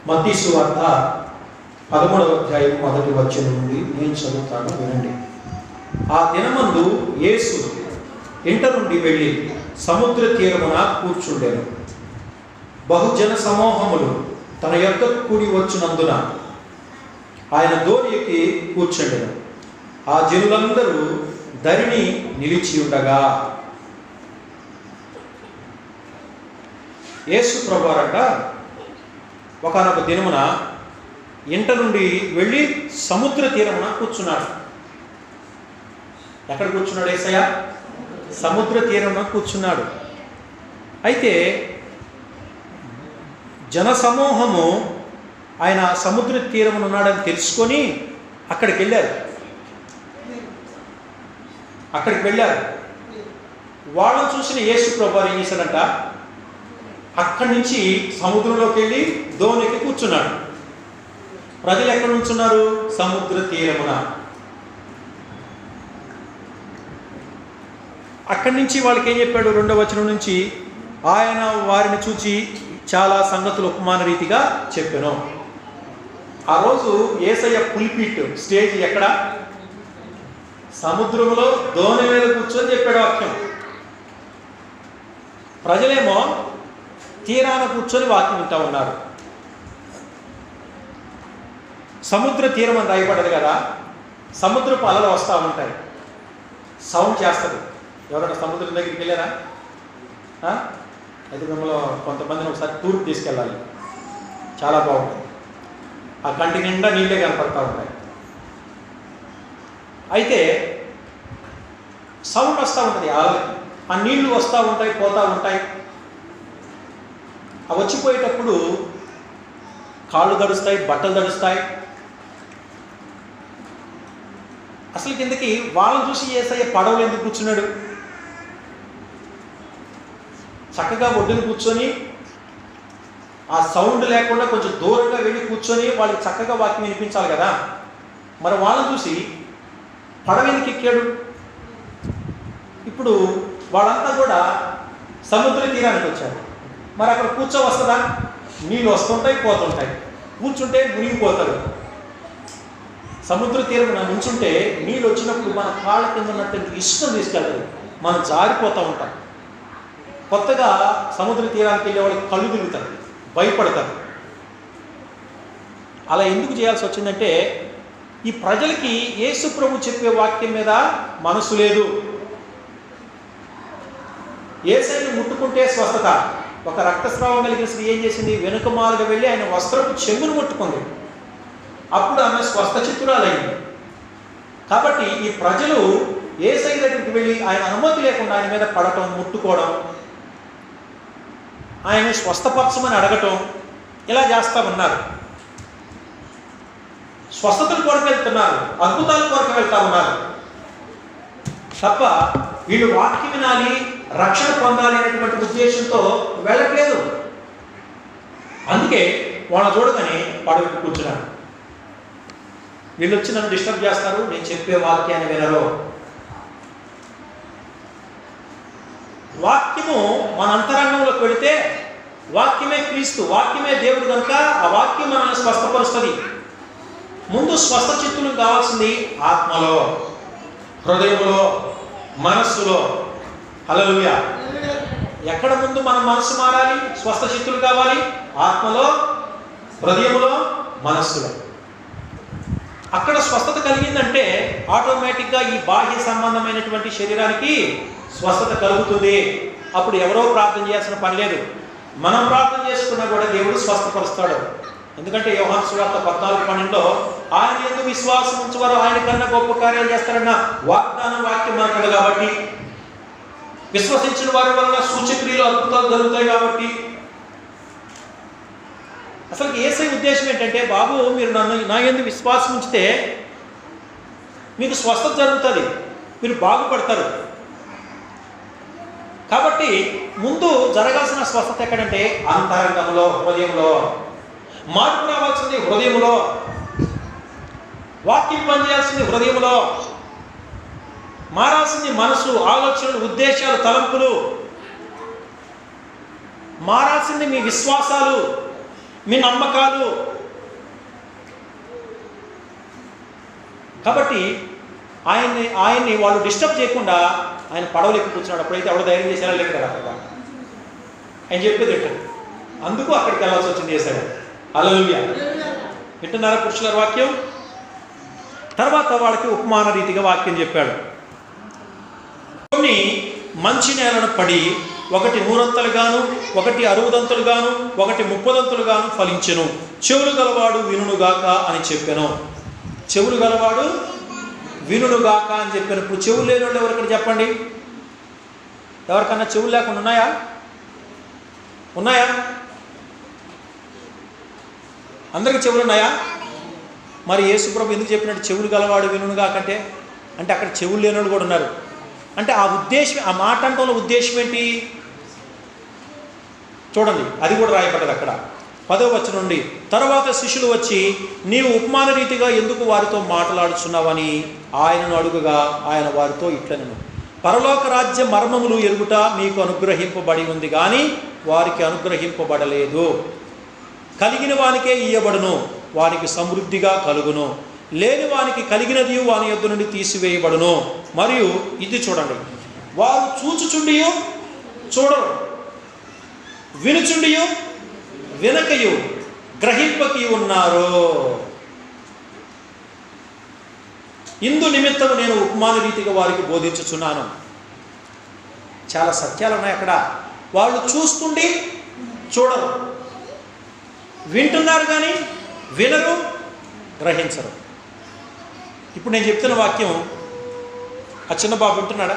మత్తయి సువార్త 13వ అధ్యాయం 1వ వచనం నుండి నేను చదువుతాను, వినండి. ఆ దినమందు యేసు ఇంట నుండి వెళ్ళి సముద్ర తీరమున కూర్చుండెను. బహుజన సమూహములు తన యొద్దకు కూడి వచ్చినందున ఆయన దోణి ఎక్కి కూర్చుండెను. ఆ జనులందరూ దరిని నిలిచి ఉండగా యేసు ప్రభువారట ఒకానొక దినమున ఇంట నుండి వెళ్ళి సముద్ర తీరమున కూర్చున్నాడు. ఎక్కడ కూర్చున్నాడు యేసయ్య? సముద్ర తీరమున కూర్చున్నాడు. అయితే జనసమూహము ఆయన సముద్ర తీరమున ఉన్నాడని తెలుసుకొని అక్కడికి వెళ్ళారు. వాళ్ళని చూసిన యేసు ప్రభువారు ఏం చేశాడంట? అక్కడి నుంచి సముద్రంలోకి వెళ్ళి దోణికి కూర్చున్నాడు. ప్రజలు ఎక్కడ నుంచున్నారు? సముద్ర తీరమున. అక్కడి నుంచి వాళ్ళకి ఏం చెప్పాడు? 2వ వచనం నుంచి, ఆయన వారిని చూచి చాలా సంగతులు ఉపమాన రీతిగా చెప్పాను. ఆ రోజు యేసయ్య పుల్పిట్ స్టేజ్ ఎక్కడ? సముద్రంలో దోణి మీద కూర్చొని చెప్పాడు వాక్యం. ప్రజలేమో తీరాన కూర్చొని వాక్యం వింటూ ఉన్నారు. సముద్ర తీరం అని రాయబడ్డది కదా, సముద్రపు అలలు వస్తూ ఉంటాయి, సౌండ్ చేస్తుంది. ఎవరైనా సముద్రం దగ్గరికి వెళ్ళారా? అయితే మిమ్మల్ని కొంతమందిని ఒకసారి టూర్కి తీసుకెళ్ళాలి, చాలా బాగుంటుంది. ఆ కంటి నిండా నీళ్ళే కనపడతా ఉంటాయి. అయితే సౌండ్ వస్తూ ఉంటుంది అలలకి, ఆ నీళ్లు వస్తూ ఉంటాయి, పోతూ ఉంటాయి. అవి వచ్చిపోయేటప్పుడు కాళ్ళు తడుస్తాయి, బట్టలు తడుస్తాయి. అసలు కిందకి వాళ్ళని చూసి యేసయ్య పడవలు ఎందుకు కూర్చున్నాడు? చక్కగా ఒడ్డున కూర్చొని ఆ సౌండ్ లేకుండా కొంచెం దూరంగా వెళ్ళి కూర్చొని వాళ్ళకి చక్కగా వాక్యం వినిపించాలి కదా. మరి వాళ్ళని చూసి పడవ ఎందుకు ఎక్కాడు? ఇప్పుడు వాళ్ళంతా కూడా సముద్ర తీరానికి వచ్చారు. మరి అక్కడ కూర్చోవస్తుందా? నీళ్ళు వస్తుంటాయి, పోతుంటాయి. కూర్చుంటే మునిగిపోతారు. సముద్ర తీరం నుంచుంటే నీళ్ళు వచ్చినప్పుడు మన కాళ్ళ కింద ఉన్నట్టు ఇష్టం తీసుకెళ్ళదు, మనం జారిపోతూ ఉంటాం. కొత్తగా సముద్ర తీరానికి వెళ్ళే వాళ్ళకి కళ్ళు తిరుగుతారు, భయపడతారు. అలా ఎందుకు చేయాల్సి వచ్చిందంటే, ఈ ప్రజలకి యేసు ప్రభు చెప్పే వాక్యం మీద మనసు లేదు. యేసయ్యను ముట్టుకుంటే స్వస్థత. ఒక రక్తస్రావం కలిగిన స్త్రీ ఏం చేసింది? వెనుక మారుగా వెళ్ళి ఆయన వస్త్రపు చెంగును ముట్టుకుంది. అప్పుడు ఆమె స్వస్థ చిత్తురాలైంది. కాబట్టి ఈ ప్రజలు యేసయ్య దగ్గరికి వెళ్ళి ఆయన అనుమతి లేకుండా ఆయన మీద పడటం, ముట్టుకోవడం, ఆయన స్వస్థపరచమని అడగటం, ఇలా చేస్తూ ఉన్నారు. స్వస్థతల కొరకు వెళ్తున్నారు, అద్భుతాల కొరకు వెళ్తూ ఉన్నారు తప్ప వీళ్ళు వాక్యం వినాలి, రక్షణ పొందాలి అనేటువంటి ఉద్దేశంతో వెళ్ళట్లేదు. అందుకే వాళ్ళ చూడగానే పడవకి కూర్చున్నారు. వీళ్ళు వచ్చి నన్ను డిస్టర్బ్ చేస్తారు, నేను చెప్పే వాక్యాన్ని వినరు. వాక్యము మన అంతరంగంలోకి వెళితే వాక్యమే క్రీస్తు, వాక్యమే దేవుడు కనుక ఆ వాక్యం మనల్ని స్వస్థపరుస్తుంది. ముందు స్వస్థ చిత్తులు కావాల్సింది ఆత్మలో, హృదయంలో, మనస్సులో. హల్లెలూయా. ఎక్కడ ముందు మన మనస్సు మారాలి? స్వస్థ చిత్తులు కావాలి ఆత్మలో, హృదయంలో, మనస్సులో. అక్కడ స్వస్థత కలిగిందంటే ఆటోమేటిక్గా ఈ బాహ్య సంబంధమైనటువంటి శరీరానికి స్వస్థత కలుగుతుంది. అప్పుడు ఎవరో ప్రార్థన చేయాల్సిన పని లేదు, మనం ప్రార్థన చేసుకున్నా కూడా దేవుడు స్వస్థపరుస్తాడు. ఎందుకంటే యోహాను సువార్త 14:12 ఆయన యందు విశ్వాసం ఉంచువారు ఆయన కన్నా గొప్ప కార్యాలు చేస్తారన్న వాగ్దానం వాక్యం మనకు కాబట్టి, విశ్వసించిన వారి వల్ల సూచక్రియలు, అద్భుతాలు జరుగుతాయి కాబట్టి. అసలు యేసయ్య ఉద్దేశం ఏంటంటే, బాబు మీరు నా యందు విశ్వాసం ఉంచితే మీకు స్వస్థత జరుగుతుంది, మీరు బాగుపడతారు. కాబట్టి ముందు జరగాల్సిన స్వస్థత ఎక్కడంటే అంతరంగంలో, హృదయంలో. మార్పు రావాల్సింది హృదయంలో, వాక్యం పనిచేయాల్సింది హృదయంలో, మారాల్సింది మనసు, ఆలోచనలు, ఉద్దేశాలు, తలంపులు. మారాల్సింది మీ విశ్వాసాలు. మీ నమ్మకాలు. కాబట్టి ఆయన్ని వాళ్ళు డిస్టర్బ్ చేయకుండా ఆయన పడవలు ఎక్కి కూర్చున్నాడు. అప్పుడైతే ఎవడో ధైర్యం చేసేలా లేదు కదా అక్కడ. ఆయన చెప్పేది ఏంటంటే అందుకు అక్కడికి వెళ్ళాల్సి వచ్చింది చేశాడు. హల్లెలూయా. వింటున్నారా పురుషుల వాక్యం? తర్వాత వాళ్ళకి ఉపమాన రీతిగా వాక్యం చెప్పాడు. కొన్ని మంచి నేలను పడి ఒకటి 100 ఒకటి 60 ఒకటి 30 ఫలించెను. చెవులు గలవాడు వినుగాక అని చెప్పాను. చెవులు గలవాడు వినుగాక అని చెప్పాను. ఇప్పుడు చెవులు లేని వాళ్ళు ఎవరికైనా చెప్పండి. ఎవరికన్నా చెవులు లేకుండా ఉన్నాయా? అందరికి చెవులు ఉన్నాయా? మరి యేసుప్రభు ఎందుకు చెప్పినట్టు చెవులు గలవాడు వినుగాక అంటే అక్కడ చెవులు లేని వాళ్ళు కూడా ఉన్నారు. అంటే ఆ ఉద్దేశం, ఆ మాట అంటంలో ఉద్దేశం ఏంటి చూడండి. అది కూడా రాయబడ్డది అక్కడ 10వ వచనం నుండి. తర్వాత శిష్యులు వచ్చి నీవు ఉపమాన రీతిగా ఎందుకు వారితో మాట్లాడుచున్నావని ఆయనను అడుగుగా ఆయన వారితో ఇట్లనెను, పరలోక రాజ్య మర్మములు ఎరుగుట మీకు అనుగ్రహింపబడి ఉంది కానీ వారికి అనుగ్రహింపబడలేదు. కలిగిన వానికే ఇయ్యబడును, వానికి సమృద్ధిగా కలుగును. లేని వానికి కలిగినది వాని యొద్ద నుండి తీసివేయబడును. మరియు ఇది చూడండి, వారు చూచుచుండియు చూడరు, వినుచుండియు వినకయు గ్రహింపకి ఉన్నారు. ఇందు నిమిత్తము నేను ఉపమాన రీతిగా వారికి బోధించుచున్నాను. చాలా సత్యాలు ఉన్నాయి అక్కడ. వాళ్ళు చూస్తుండి చూడరు, వింటున్నారు కానీ వినరు, గ్రహించరు. ఇప్పుడు నేను చెప్తున్న వాక్యం ఆ చిన్న బాబు వింటున్నాడా?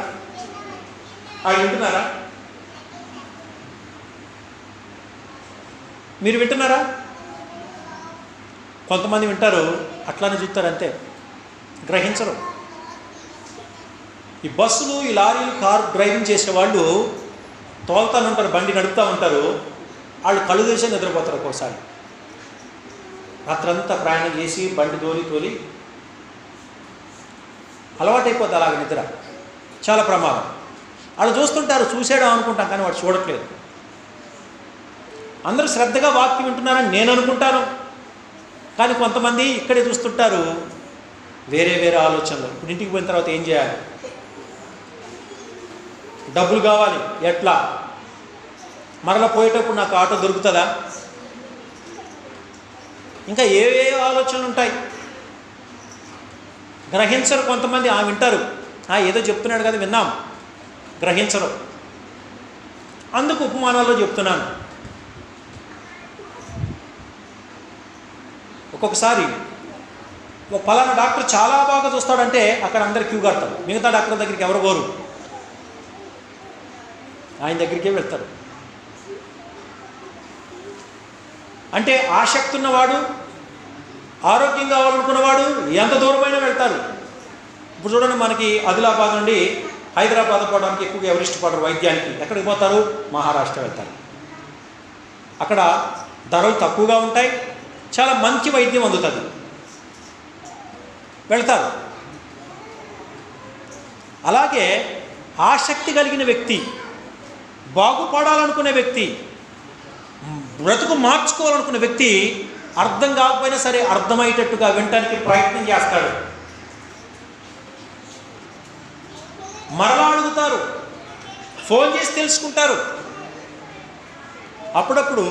వింటున్నారా? మీరు వింటున్నారా? కొంతమంది వింటారు, అట్లానే చూస్తారు, అంతే, గ్రహించరు. ఈ బస్సులు, ఈ లారీలు, కారు డ్రైవింగ్ చేసేవాళ్ళు తోలుతూ ఉంటారు, బండి నడుపుతూ ఉంటారు. వాళ్ళు కళ్ళు తెరిచి నిద్రపోతారు. ఒక్కోసారి రాత్రంతా ప్రయాణం చేసి బండి తోలి అలవాటైపోద్ది అలాగ నిద్ర. చాలా ప్రమాదం. వాళ్ళు చూస్తుంటారు, చూసాడా అనుకుంటాం కానీ వాడు చూడట్లేదు. అందరూ శ్రద్ధగా వాక్యం వింటున్నారని నేను అనుకుంటాను, కానీ కొంతమంది ఇక్కడే చూస్తుంటారు, వేరే ఆలోచనలు. ఇప్పుడు ఇంటికి పోయిన తర్వాత ఏం చేయాలి? డబ్బులు కావాలి, ఎట్లా? మరలా పోయేటప్పుడు నాకు ఆటో దొరుకుతుందా? ఇంకా ఏ ఆలోచనలు ఉంటాయి. గ్రహించరు కొంతమంది. వింటారు, ఏదో చెప్తున్నాడు కదా విన్నాం, గ్రహించరు. అందుకు ఉపమానాల్లో చెప్తున్నాను. ఒక్కొక్కసారి ఒక పలానా డాక్టర్ చాలా బాగా చూస్తాడంటే అక్కడ అందరు క్యూ కడతారు. మిగతా డాక్టర్ దగ్గరికి ఎవరు పోరు, ఆయన దగ్గరికే వెళ్తారు. అంటే ఆసక్తి ఉన్నవాడు, ఆరోగ్యం కావాలనుకున్నవాడు ఎంత దూరమైనా వెళ్తారు. ఇప్పుడు చూడండి, మనకి ఆదిలాబాద్ నుండి హైదరాబాద్ పోవడానికి ఎక్కువగా ఎవరు ఇష్టపడరు వైద్యానికి. ఎక్కడికి పోతారు? మహారాష్ట్ర వెళ్తారు. అక్కడ ధరలు తక్కువగా ఉంటాయి, చాలా మంచి వైద్యం అందుతుంది, వెళ్తారు. అలాగే ఆసక్తి కలిగిన వ్యక్తి, బాగుపడాలనుకునే వ్యక్తి, బ్రతుకు మార్చుకోవాలనుకునే వ్యక్తి అర్థం కాకపోయినా సరే అర్థమయ్యేటట్టుగా వినటానికి ప్రయత్నం చేస్తాడు. మరలా అడుగుతారు, ఫోన్ చేసి తెలుసుకుంటారు. అప్పుడప్పుడు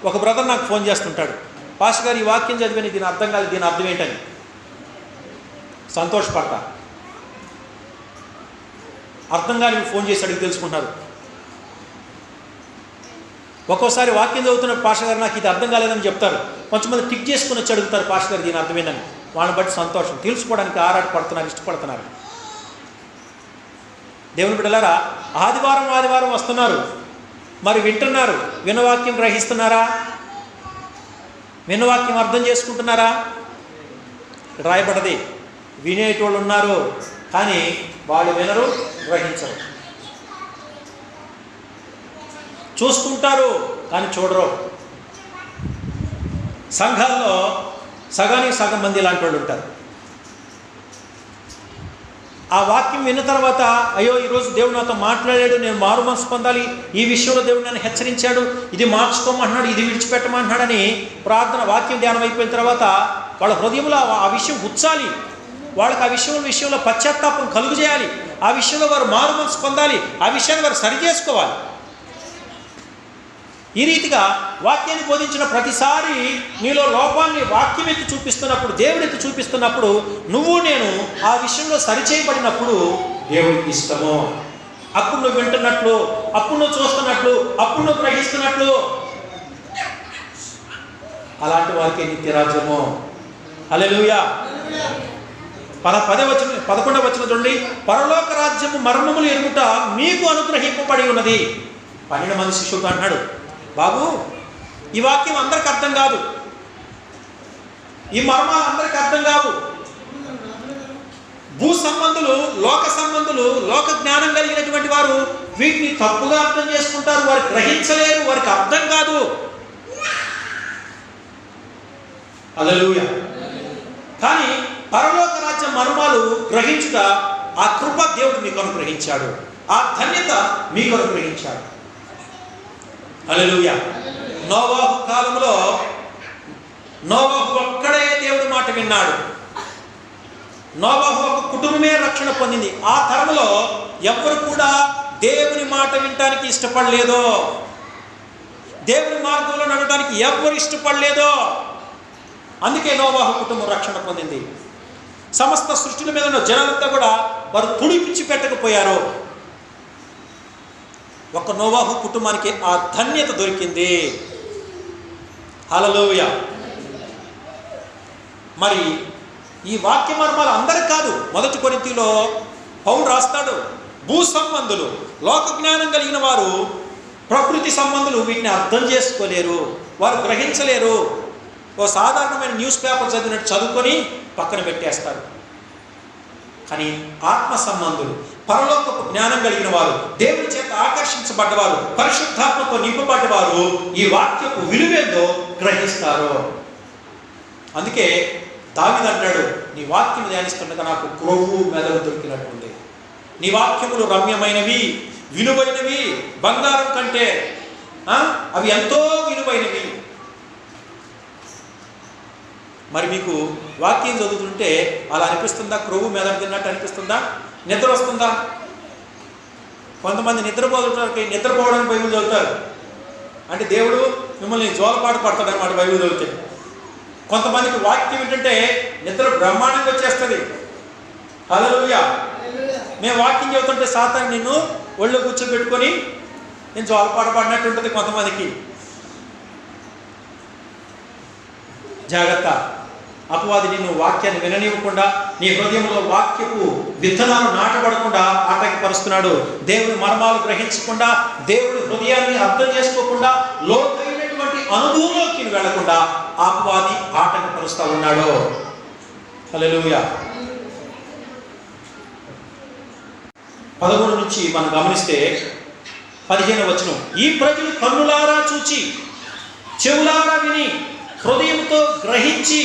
ఒక బ్రదర్ నాకు ఫోన్ చేస్తుంటాడు, పాస్టర్ గారు ఈ వాక్యం చదివాను, దీని అర్థం కాదు, దీని అర్థం ఏంటని. సంతోషపడతా. అర్థం కాని ఫోన్ చేసి అడిగి తెలుసుకుంటున్నారు. ఒక్కోసారి వాక్యం చదువుతున్న పాస్టర్ గారు నాకు ఇది అర్థం కాలేదని చెప్తారు. కొంచెంమంది టిక్ చేసుకుని వచ్చి అడుగుతారు, పాస్టర్ గారు దీని అర్థమేందని. వాళ్ళని బట్టి సంతోషం, తెలుసుకోవడానికి ఆరాటపడుతున్నారు, ఇష్టపడుతున్నారు. దేవుని బిడ్డలారా, ఆదివారం వస్తున్నారు, మరి వింటున్నారు, వినవాక్యం గ్రహిస్తున్నారా? వినవాక్యం అర్థం చేసుకుంటున్నారా? రాయబడ్డది, వినేటోళ్ళు ఉన్నారు కానీ వాళ్ళు వినరు, గ్రహించరు. చూస్తుంటారు కానీ చూడరు. సంఘాల్లో సగానికి సగం మంది ఇలాంటి వాళ్ళు ఉంటారు. ఆ వాక్యం విన్న తర్వాత అయ్యో ఈరోజు దేవుడు నాతో మాట్లాడాడు, నేను మారు మనసు పొందాలి, ఈ విషయంలో దేవుడు నన్ను హెచ్చరించాడు, ఇది మార్చుకోమంటున్నాడు, ఇది విడిచిపెట్టమంటున్నాడని ప్రార్థన వాక్యం ధ్యానం అయిపోయిన తర్వాత వాళ్ళ హృదయంలో ఆ విషయం గుచ్చాలి, వాళ్ళకి ఆ విషయంలో పశ్చాత్తాపం కలుగు చేయాలి, ఆ విషయంలో వారు మారు మనసు పొందాలి, ఆ విషయాన్ని వారు సరి చేసుకోవాలి. ఈ రీతిగా వాక్యాన్ని బోధించిన ప్రతిసారి నీలో లోపాన్ని వాక్యం ఎత్తి చూపిస్తున్నప్పుడు, దేవుడు ఎత్తి చూపిస్తున్నప్పుడు, నువ్వు నేను ఆ విషయంలో సరిచేయబడినప్పుడు దేవుడికి ఇష్టము. అప్పుడు నువ్వు వింటున్నట్లు, అప్పుడు నువ్వు చూస్తున్నట్లు, అప్పుడు నువ్వు గ్రహిస్తున్నట్లు, అలాంటి వారికి నిత్యరాజ్యము. హల్లెలూయా. 11వ వచనం చూడండి. పరలోక రాజ్యము మర్మములు ఎరుగుట మీకు అనుగ్రహింపబడి ఉన్నది. 12 మంది శిష్యులతో అంటున్నాడు, బాబు ఈ వాక్యం అందరికి అర్థం కాదు, ఈ మర్మాలు అందరికి అర్థం కావు. భూ సంబంధులు, లోక సంబంధులు, లోక జ్ఞానం కలిగినటువంటి వారు వీటిని తప్పుగా అర్థం చేసుకుంటారు, వారు గ్రహించలేరు, వారికి అర్థం కాదు. హల్లెలూయా. కానీ పరలోక రాజ్య మర్మాలు గ్రహించుట ఆ కృప దేవుడు మీకు అనుగ్రహించాడు, ఆ ధన్యత మీకు అనుగ్రహించాడు. హల్లెలూయా. నోవాహు కాలంలో నోవాహు ఒక్కడే దేవుడి మాట విన్నాడు. నోవాహు ఒక కుటుంబమే రక్షణ పొందింది. ఆ తరంలో ఎవరు కూడా దేవుని మాట వినటానికి ఇష్టపడలేదు, దేవుని మార్గంలో నడవడానికి ఎవరు ఇష్టపడలేదు. అందుకే నోవాహు కుటుంబం రక్షణ పొందింది. సమస్త సృష్టిల మీద ఉన్న జనాలంతా కూడా వారు తుడిపిచ్చి పెట్టకపోయారు. ఒక నోవాహు కుటుంబానికి ఆ ధన్యత దొరికింది. హల్లెలూయా. మరి ఈ వాక్య మర్మాలు అందరికి కాదు. 1 కొరింథీలో పౌలు రాస్తాడు, భూ సంబంధులు, లోక జ్ఞానం కలిగిన వారు, ప్రకృతి సంబంధులు వీటిని అర్థం చేసుకోలేరు, వారు గ్రహించలేరు. ఓ సాధారణమైన న్యూస్ పేపర్ చదివినట్టు చదువుకొని పక్కన పెట్టేస్తారు. కానీ ఆత్మ సంబంధులు, పరలోకపు జ్ఞానం కలిగిన వారు, దేవుని చేత ఆకర్షించబడ్డవారు, పరిశుద్ధాత్మతో నింపబడ్డవారు ఈ వాక్యపు విలువేందో గ్రహిస్తారు. అందుకే దావీదు అంటాడు, నీ వాక్యం ధ్యానిస్తుండగా నాకు క్రొవ్వు మెదడు దొరికినట్టుంది. నీ వాక్యములు రమ్యమైనవి, విలువైనవి, బంగారం కంటే అవి ఎంతో విలువైనవి. మరి మీకు వాక్యం చదువుతుంటే అలా అనిపిస్తుందా? క్రొవ్వు మెదడు తిన్నట్టు అనిపిస్తుందా? నిద్ర వస్తుందా? కొంతమంది నిద్రపోవడానికి బైబిల్ చదువుతారు, అంటే దేవుడు మిమ్మల్ని జోలపాటు పడతాడనమాట బైబిల్ చదివితే. కొంతమందికి వాక్యం ఏంటంటే నిద్ర బ్రహ్మాండంగా వచ్చేస్తుంది. హల్లెలూయా. మేము వాక్యం చెబుతుంటే సాతాను నిన్ను ఒళ్ళో కూర్చోబెట్టుకొని నేను జోలపాటు పడినట్టు ఉంటుంది కొంతమందికి. జాగ్రత్త, అపవాది నిన్ను వాక్యాన్ని విననివ్వకుండా, నీ హృదయంలో వాక్యపు విత్తనాలు నాటబడకుండా ఆటంకపరుస్తున్నాడు. దేవుని మర్మాలు గ్రహించకుండా, దేవుడి హృదయాన్ని అర్థం చేసుకోకుండా, లోతైనటువంటి అనుభవంలోకి వెళ్లకుండా అపవాది ఆటంకపరుస్తూ ఉన్నాడు. హల్లెలూయా. 11 నుంచి మనం గమనిస్తే 15వ వచనం, ఈ ప్రజలు కన్నులారా చూచి, చెవులారా విని, హృదయంతో గ్రహించి,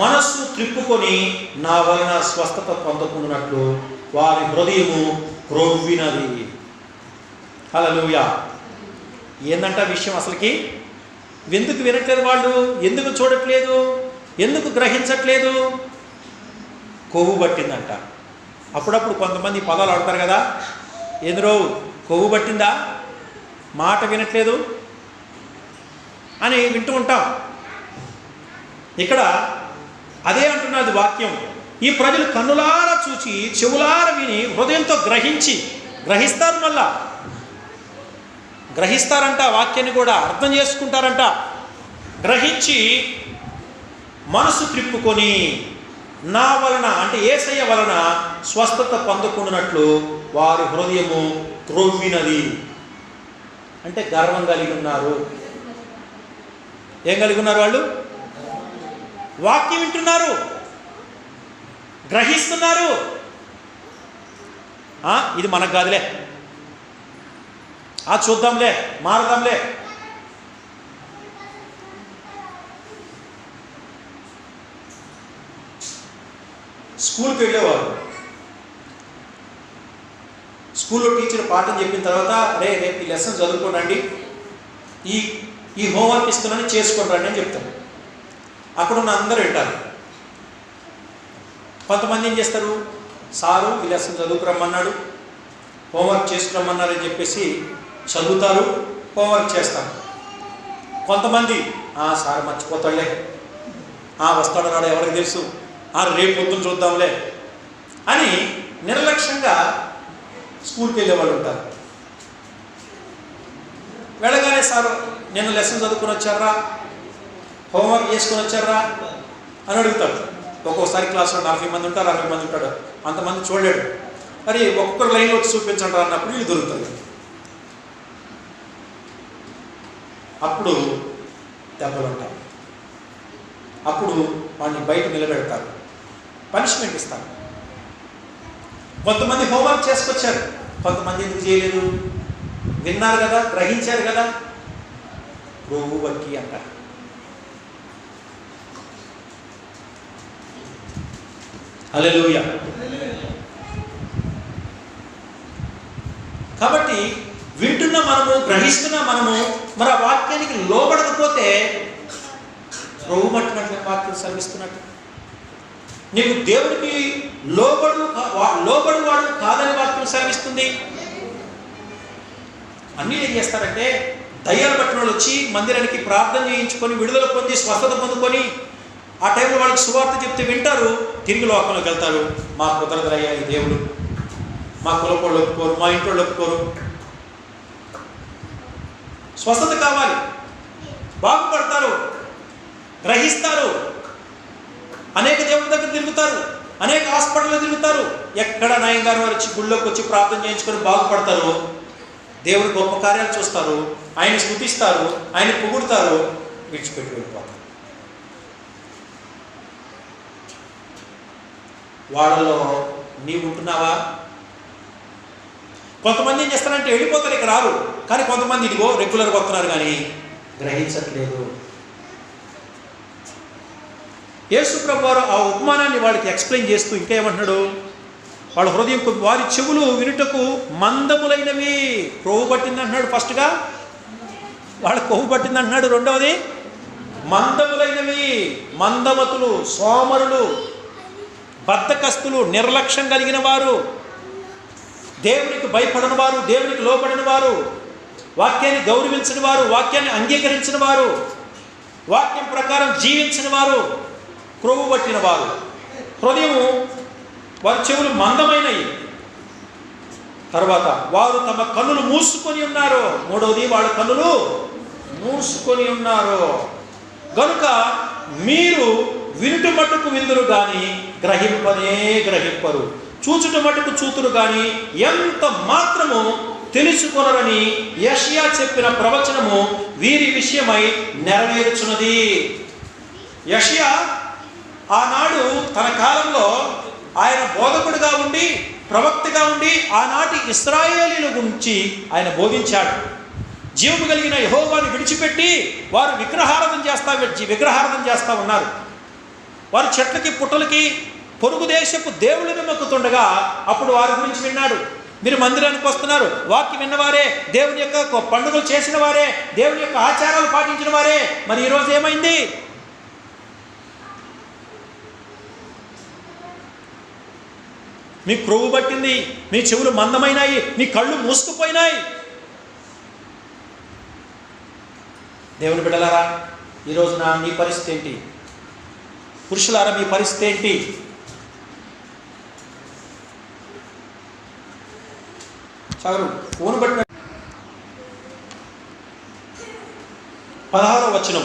మనస్సు త్రిప్పుకొని నా వలన స్వస్థత పొందకున్నట్లు వారి హృదయము క్రొవ్వినది. హల్లెలూయా. ఏందంట విషయం అసలుకి? ఎందుకు వినట్లేదు వాళ్ళు? ఎందుకు చూడట్లేదు? ఎందుకు గ్రహించట్లేదు? కొవ్వు పట్టిందంట. అప్పుడప్పుడు కొంతమంది పదాలు ఆడతారు కదా, ఎందురో కొవ్వు పట్టిందా, మాట వినట్లేదు అని వింటూ ఉంటాం. ఇక్కడ అదే అంటున్నది వాక్యం. ఈ ప్రజలు కన్నులారా చూచి, చెవులారా విని, హృదయంతో గ్రహిస్తారు, మళ్ళా గ్రహిస్తారంట, వాక్యాన్ని కూడా అర్థం చేసుకుంటారంట. గ్రహించి మనసు త్రిప్పుకొని నా వలన, అంటే యేసయ్య వలన స్వస్థత పొందకుండానట్లు వారి హృదయము క్రొవ్వినది. అంటే గర్వం కలిగి ఉన్నారు. ఏం కలిగి ఉన్నారు వాళ్ళు? వాక్యం వింటున్నారు, గ్రహిస్తున్నారు. ఇది మనకు కాదులే, చూద్దాంలే, మారదాంలే. స్కూల్కి వెళ్ళేవారు, స్కూల్లో టీచర్ పాఠం చెప్పిన తర్వాత రేపు ఈ లెసన్ చదువుకోనండి, ఈ హోంవర్క్ ఇస్తున్నాను చేసుకోండి రండి అని చెప్తాను. అక్కడ ఉన్న అందరూ వింటారు. కొంతమంది ఏం చేస్తారు, సారు ఈ లెసన్ చదువుకురమ్మన్నాడు, హోంవర్క్ చేసుకురమ్మన్నారని చెప్పేసి చదువుతారు, హోంవర్క్ చేస్తారు. కొంతమంది సార్ మర్చిపోతాడులే, వస్తాడు రాడు ఎవరికి తెలుసు, రేపు పొద్దున చూద్దాంలే అని నిర్లక్ష్యంగా స్కూల్కి వెళ్ళే వాళ్ళు ఉంటారు. వెళ్ళగానే సార్ నిన్న లెసన్ చదువుకుని వచ్చారా, హోంవర్క్ చేసుకుని వచ్చారా అని అడుగుతాడు. ఒక్కోసారి క్లాస్లో 40 మంది ఉంటారు, 60 మంది ఉంటాడు, అంతమంది చూడలేడు. మరి ఒక్కొక్కరు లైన్లో వచ్చి చూపించండి అన్నప్పుడు ఇది దొరుకుతుంది. అప్పుడు దెబ్బలు ఉంటాయి. అప్పుడు వాడిని బయట నిలబెడతారు, పనిష్మెంట్ ఇస్తారు. కొంతమంది హోంవర్క్ చేసుకొచ్చారు, కొంతమంది ఎందుకు చేయలేదు, విన్నారు కదా, గ్రహించారు కదా, ప్రభువుకి అంటారు. హల్లెలూయా. కాబట్టి వింటున్న మనము, గ్రహిస్తున్న మనము మరి ఆ వాక్యానికి లోబడకపోతే ప్రభు మట్టినట్లు వాక్యం సెలవిస్తున్నట్టు. నీకు దేవుడికి లోబడు వాడు కాదని వాక్యం సెలవిస్తుంది. అన్నీ ఏం చేస్తారంటే దయ్యాలు పట్టిన వాళ్ళు వచ్చి మందిరానికి ప్రార్థన చేయించుకొని విడుదల పొంది స్వస్థత పొందుకొని ఆ టైంలో వాళ్ళకి సువార్త చెప్తే వింటారు, తిరిగి లోకంలోకి వెళ్తారు. మా కుదరదయ్యా ఈ దేవుడు, మా కులపోళ్ళు ఒప్పుకోరు, మా ఇంట్లో ఒప్పుకోరు. స్వస్థత కావాలి, బాగుపడతారు, గ్రహిస్తారు, అనేక దేవుడి దగ్గర తిరుగుతారు, అనేక హాస్పిటల్లో తిరుగుతారు. ఎక్కడ నాయన గారు వారు వచ్చి గుళ్ళోకి వచ్చి ప్రార్థన చేయించుకొని బాగుపడతారు, దేవుడి గొప్ప కార్యాలు చూస్తారు, ఆయన స్తుతిస్తారు, ఆయన పొగుడుతారు, విడిచిపెట్టి వెళ్ళిపోతారు. వాళ్ళలో నీవు ఉంటున్నావా? కొంతమంది ఏం చేస్తారంటే వెళ్ళిపోతారు, ఇక్కడ రారు. కానీ కొంతమంది ఇదిగో రెగ్యులర్గా వస్తున్నారు కానీ గ్రహించట్లేదు. యేసు ప్రభు వారు ఆ ఉపమానాన్ని వాళ్ళకి ఎక్స్ప్లెయిన్ చేస్తూ ఇంకా ఏమంటున్నాడు, వాళ్ళ హృదయం, వారి చెవులు వినుటకు మందములైనవి. కొవ్వు పట్టింది అంటున్నాడు ఫస్ట్గా, వాళ్ళ కొవ్వు పట్టింది అంటున్నాడు. రెండవది మందములైనవి. మందమతులు, సోమరులు, బద్ధకస్తులు, నిర్లక్ష్యం కలిగిన వారు, దేవునికి భయపడని వారు, దేవునికి లోపడిన వారు, వాక్యాన్ని గౌరవించిన వారు, వాక్యాన్ని అంగీకరించిన వారు, వాక్యం ప్రకారం జీవించిన వారు, క్రొవ్వు పట్టిన వారు. హృదయము, వారి చెవులు మందమైనవి. తర్వాత వారు తమ కన్నులు మూసుకొని ఉన్నారు. మూడవది వాళ్ళ కన్నులు మూసుకొని ఉన్నారు. కనుక మీరు వినుట మట్టుకు విందురు కానీ గ్రహింపరు, చూచుట మట్టుకు చూతురు కానీ ఎంత మాత్రము తెలుసుకొనరని యెషయా చెప్పిన ప్రవచనము వీరి విషయమై నెరవేర్చున్నది. యెషయా ఆనాడు తన కాలంలో ఆయన బోధకుడిగా ఉండి, ప్రవక్తగా ఉండి ఆనాటి ఇశ్రాయేలీల గురించి ఆయన బోధించాడు. జీవము కలిగిన యెహోవాను విడిచిపెట్టి వారు విగ్రహారాధన చేస్తా ఉన్నారు. వారు చెట్లకి పుట్టలకి పొరుగు దేశపు దేవుళ్ళని మొక్కుతుండగా అప్పుడు వారి గురించి విన్నాడు. మీరు మందిరానికి వస్తున్నారు, వాక్యం విన్నవారే, దేవుని యొక్క పండుగలు చేసిన వారే, దేవుని యొక్క ఆచారాలు పాటించిన వారే. మరి ఈరోజు ఏమైంది? మీ క్రొవ్వు పట్టింది, మీ చెవులు మందమైనాయి, మీ కళ్ళు మూసుకుపోయినాయి. దేవుని బిడ్డలారా, ఈరోజున మీ పరిస్థితి ఏంటి? పురుషులారా, మీ పరిస్థితి ఏంటి? చాలు ఫోన్ బట్టి 16వ వచనం,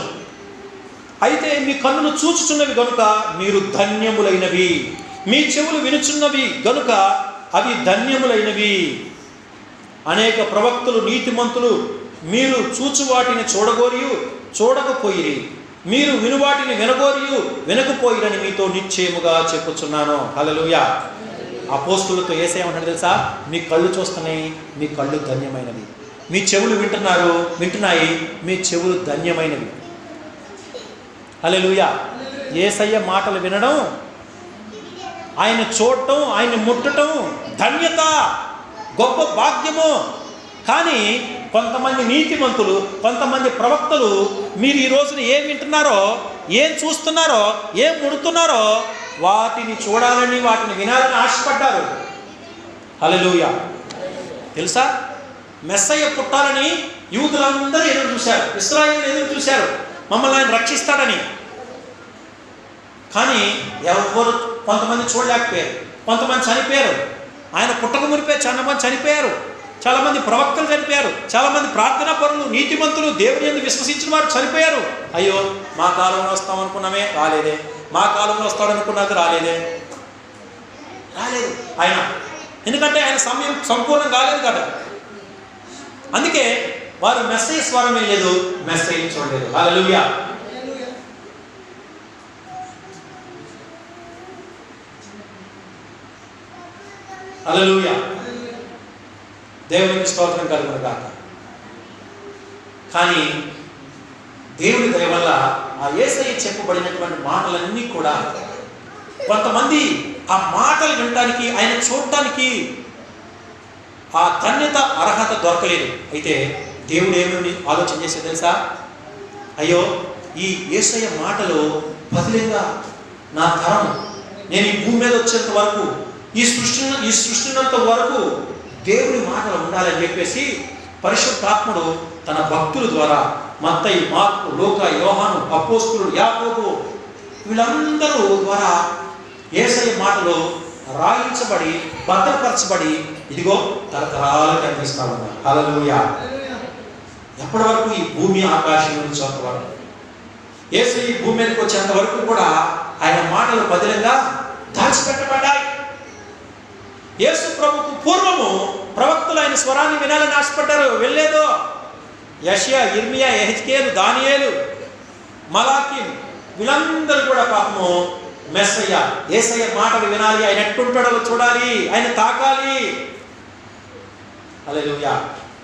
అయితే మీ కన్నులు చూచుచున్నవి గనుక మీరు ధన్యములైనవి, మీ చెవులు వినుచున్నవి గనుక అవి ధన్యములైనవి. అనేక ప్రవక్తలు, నీతిమంతులు మీరు చూచు వాటిని చూడగోరియు చూడకపోయిరి, మీరు వినువాటిని వినగోరియు వినకపోయిరని మీతో నిశ్చయముగా చెప్పుచున్నాను. హల్లెలూయా. అపోస్తులతో యేసయ్య ఏమంటాడు తెలుసా? మీ కళ్ళు చూస్తున్నాయి, మీ కళ్ళు ధన్యమైనవి. మీ చెవులు వింటున్నాయి, మీ చెవులు ధన్యమైనవి. హల్లెలూయా. యేసయ్య మాటలు వినడం, ఆయన చూడటం, ఆయన ముట్టడం ధన్యత. గొప్ప భాగ్యము. కానీ కొంతమంది నీతిమంతులు, కొంతమంది ప్రవక్తలు మీరు ఈ రోజున ఏం వింటున్నారో, ఏం చూస్తున్నారో, ఏం ముడుతున్నారో వాటిని చూడాలని, వాటిని వినాలని ఆశపడ్డారు. హల్లెలూయా. తెలుసా, మెస్సయ్య పుట్టాలని యూదులందరూ ఎదురు చూశారు, ఇశ్రాయేలు ఎదురు చూశారు, మమ్మల్ని ఆయన రక్షిస్తాడని. కానీ ఎవరు, కొంతమంది చూడలేకపోయారు, కొంతమంది చనిపోయారు. ఆయన పుట్టక మునిపే చాలా మంది చనిపోయారు, చాలామంది ప్రవక్తలు చనిపోయారు, చాలామంది ప్రార్థనా పరులు, నీతిమంతులు, దేవుని యందు విశ్వసించిన వారు చనిపోయారు. అయ్యో మా కాలంలో వస్తామనుకున్నామే, రాలేదే. మా కాలంలో వస్తాడనుకున్నది రాలేదు. ఆయన ఎందుకంటే ఆయన సమయం సంపూర్ణం కాలేదు కదా. అందుకే వారు మెస్సయ్య స్వరం లేదు, మెస్సయ్యని చూడలేదు. హల్లెలూయా. హల్లెలూయా. దేవునికి స్తోత్రం కలుగును గాక. కానీ దేవుని దయ వల్ల ఆ యేసయ్య చెప్పబడినటువంటి మాటలన్నీ కూడా కొంతమంది ఆ మాటలు వినడానికి, ఆయన చూడటానికి ఆ ధన్యత, అర్హత దొరకలేదు. అయితే దేవుడు ఏమేమి ఆలోచన చేసే తెలుసా? అయ్యో ఈ యేసయ్య మాటలు బదిలీగా నా తరం, నేను ఈ భూమి మీద వచ్చేంత వరకు, ఈ సృష్టినంత వరకు దేవుని మాటలు ఉండాలని చెప్పేసి పరిశుద్ధాత్ముడు తన భక్తుల ద్వారా, మత్తయి, మార్కు, లూకా, యోహాను, అపోస్తలుడు, యాకోబు, వీళ్ళందరూ ద్వారా యేసయ్య మాటలు రాయించబడి, భద్రపరచబడి, ఇదిగో తరతరాలకు అందిస్తా ఉన్నారు. హల్లెలూయా. ఎప్పటి వరకు? ఈ భూమి ఆకాశం నుంచి వరకు. యేసయ్య ఈ భూమి మీదకి వచ్చేంత వరకు కూడా ఆయన మాటలు బదిలంగా దాచిపెట్టబడ్డాయి. యేసు ప్రభుకు పూర్వము ప్రవక్తలు ఆయన స్వరాన్ని వినాలని ఆశపడ్డారు, వెళ్ళలేదు. యెషయా, ఇర్మియా, యెహెజ్కేలు, దానియేలు, మలాకి, వీళ్ళందరూ కూడా పాపము మెస్సయ్య, యేసయ్య మాటలు వినాలి, ఆయన ఎట్టుంటాడో చూడాలి, ఆయన తాకాలి. హల్లెలూయా.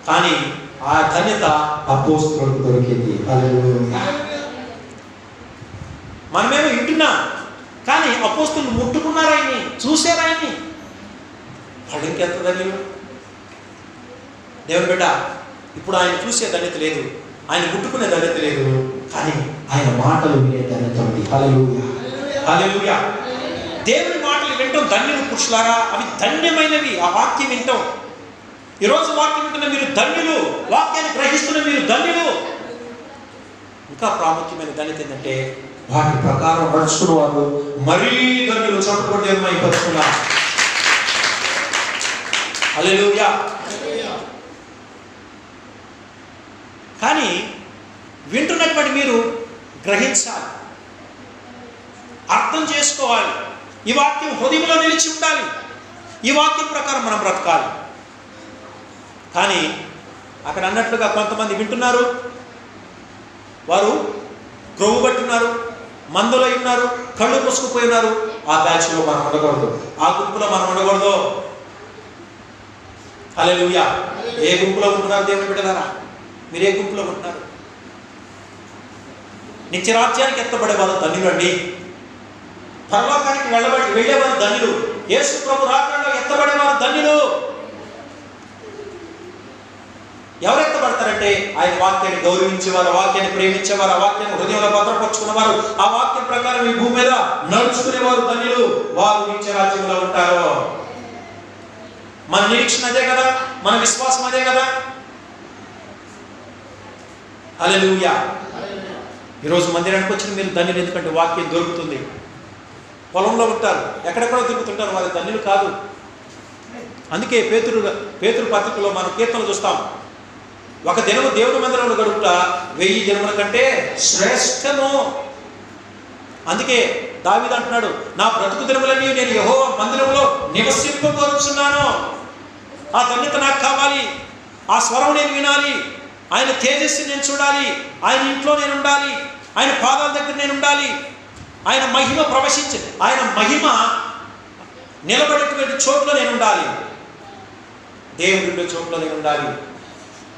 కానీ ఆ ధన్యత అపోస్తలులకు దొరికింది. హల్లెలూయా. మనమేమో వింటున్నాం, కానీ అపోస్తలులు ముట్టుకున్నారు, ఆయన్ని చూశారు, ఆయన్ని. వాళ్ళు ఇంకెంత ధన్యులు. దేవుని బిడ్డ, ఇప్పుడు ఆయన చూసే ధన్యత లేదు, ఆయన ముట్టుకునే ధన్యత లేదు, కానీ ఆయన మాటలు వినే ధన్యత ఉంది. హల్లెలూయా. హల్లెలూయా. దేవుని మాటలు వింటాం ధన్యులు పురుషులారా, అవి ధన్యమైనవి. ఆ వాక్యం వింటాం. ఈరోజు వాక్యం వింటున్న మీరు ధన్యులు, వాక్యాన్ని గ్రహిస్తున్న మీరు ధన్యులు. ఇంకా ప్రాముఖ్యమైన ధన్యత ఏంటంటే వాటి ప్రకారం నడుచుకున్న వారు మరీ ధన్యులు. చదువుకోండి అమ్మాయి పరుచుకున్నా. హల్లెలూయా. కానీ వింటున్నటువంటి మీరు గ్రహించాలి, అర్థం చేసుకోవాలి. ఈ వాక్యం హృదయంలో నిలిచి ఉండాలి. ఈ వాక్యం ప్రకారం మనం బ్రతకాలి. కానీ అక్కడ అన్నట్లుగా కొంతమంది వింటున్నారు, వారు క్రొవ్వు పట్టున్నారు, మందులో ఉన్నారు, కళ్ళు మూసుకుపోయి ఉన్నారు. ఆ బ్యాచ్లో మనం ఉండకూడదు, ఆ గుంపులో మనం ఉండకూడదు. హల్లెలూయా. ఏ గుంపులో ఉంటున్నారు దేవుని బిడ్డలారా? మీరు ఏ గుంపులో ఉంటున్నారు? నిత్యరాజ్యానికి ఎత్తబడేవారు ధన్యులండి. పరలోకానికి వెళ్ళేవారు ధన్యులు. యేసు ప్రభు రాకడలో ఎత్తబడేవారు ధన్యులు. ఎవరు ఎత్తబడతారంటే ఆయన వాక్యాన్ని గౌరవించేవారు, వాక్యాన్ని ప్రేమించేవారు, ఆ వాక్యాన్ని హృదయంలో భద్రపరుచుకున్నవారు, ఆ వాక్యం ప్రకారం ఈ భూమి మీద నడుచుకునేవారు ధన్యులు. వారు నిత్యరాజ్యంలో ఉంటారు. మన నిరీక్షణ అదే కదా, మన విశ్వాసం అదే కదా. హల్లెలూయా. ఈరోజు మందిరానికి వచ్చిన మీరు ధన్యులు, ఎందుకంటే వాక్యం దొరుకుతుంది. పొలంలో ఉంటారు, ఎక్కడెక్కడో తిరుగుతుంటారు, వారి ధన్యులు కాదు. అందుకే పేతురు పత్రికలో మనం కీర్తనలు చూస్తాం. ఒక దినము దేవుని మందిరంలో గడుపుట 1000 దినముల కంటే శ్రేష్టము. అందుకే దావీదు అంటున్నాడు, నా బ్రతుకు దినములన్నీ నేను యెహోవా మందిరంలో నివసింపగోరుచున్నాను. ఆ ధన్యత నాకు కావాలి. ఆ స్వరం నేను వినాలి, ఆయన తేజస్సు నేను చూడాలి, ఆయన ఇంట్లో నేను ఉండాలి, ఆయన పాదాల దగ్గర నేను ఉండాలి, ఆయన మహిమ ప్రవశించింది, ఆయన మహిమ నిలబడేటువంటి చోట్ల నేను ఉండాలి, దేవుడి చోట్ల నేను ఉండాలి,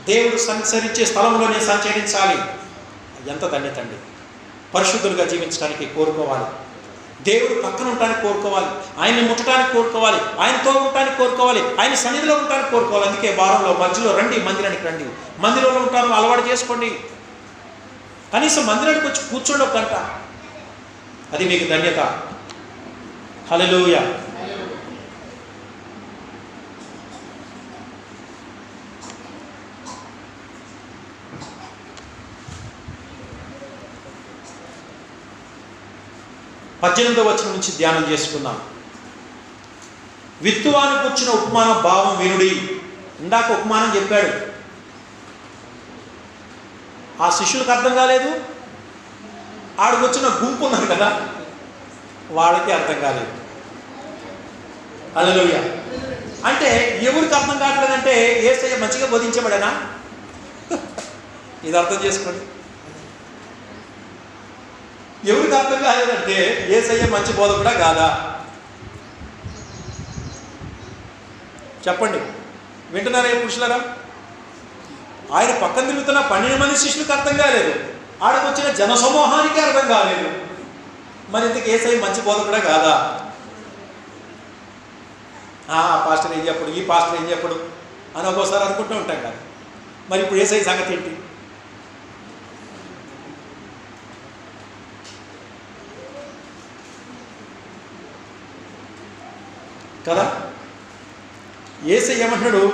దేవుడు సంచరించే స్థలంలో నేను సంచరించాలి. ఎంత ధన్యత అండి. పరిశుద్ధులుగా జీవించడానికి కోరుకోవాలి. దేవుడు పక్కన ఉండటానికి కోరుకోవాలి, ఆయన్ని ముట్టడానికి కోరుకోవాలి, ఆయనతో ఉండటానికి కోరుకోవాలి, ఆయన సన్నిధిలో ఉండటానికి కోరుకోవాలి. అందుకే వారంలో మధ్యలో రండి, మందిరానికి రండి. మందిరంలో ఉంటాను అలవాటు చేసుకోండి. కనీసం మందిరానికి వచ్చి కూర్చోండి ఒక గంట, అది మీకు ధన్యత. హల్లెలూయా. పద్దెనిమిదవ వచనం నుంచి ధ్యానం చేసుకుందాం. విత్తువానికి వచ్చిన ఉపమాన భావం వినుడి. ఇందాక ఉపమానం చెప్పాడు, ఆ శిష్యులకు అర్థం కాలేదు, ఆడికి వచ్చిన గుంపు ఉన్నారు కదా వాళ్ళకి అర్థం కాలేదు. హల్లెలూయా. అంటే ఎవరికి అర్థం కావట్లేదంటే యేసయ్య మంచిగా బోధించబడేనా? ఇది అర్థం చేసుకోండి. ఎవరికి అర్థం కాలేదంటే యేసయ్య మంచి బోధకుడా కాదా? చెప్పండి, వింటున్నారా ఏ పురుషులరా? ఆయన పక్కన తిరుగుతున్న 12 మంది శిష్యులకు అర్థం కాలేదు, ఆడకొచ్చిన జనసమూహానికి అర్థం కాలేదు. మరి ఇంతకు యేసయ్య మంచి బోధకుడా కాదా? ఆ పాస్టర్ ఏం చెప్పడు, ఈ పాస్టర్ ఏం చెప్పడు అని ఒక్కోసారి అనుకుంటూ ఉంటాం కదా. మరి ఇప్పుడు యేసయ్య సంగతి ఏంటి? కదా. యేసయ్య ఏమంటున్నాడు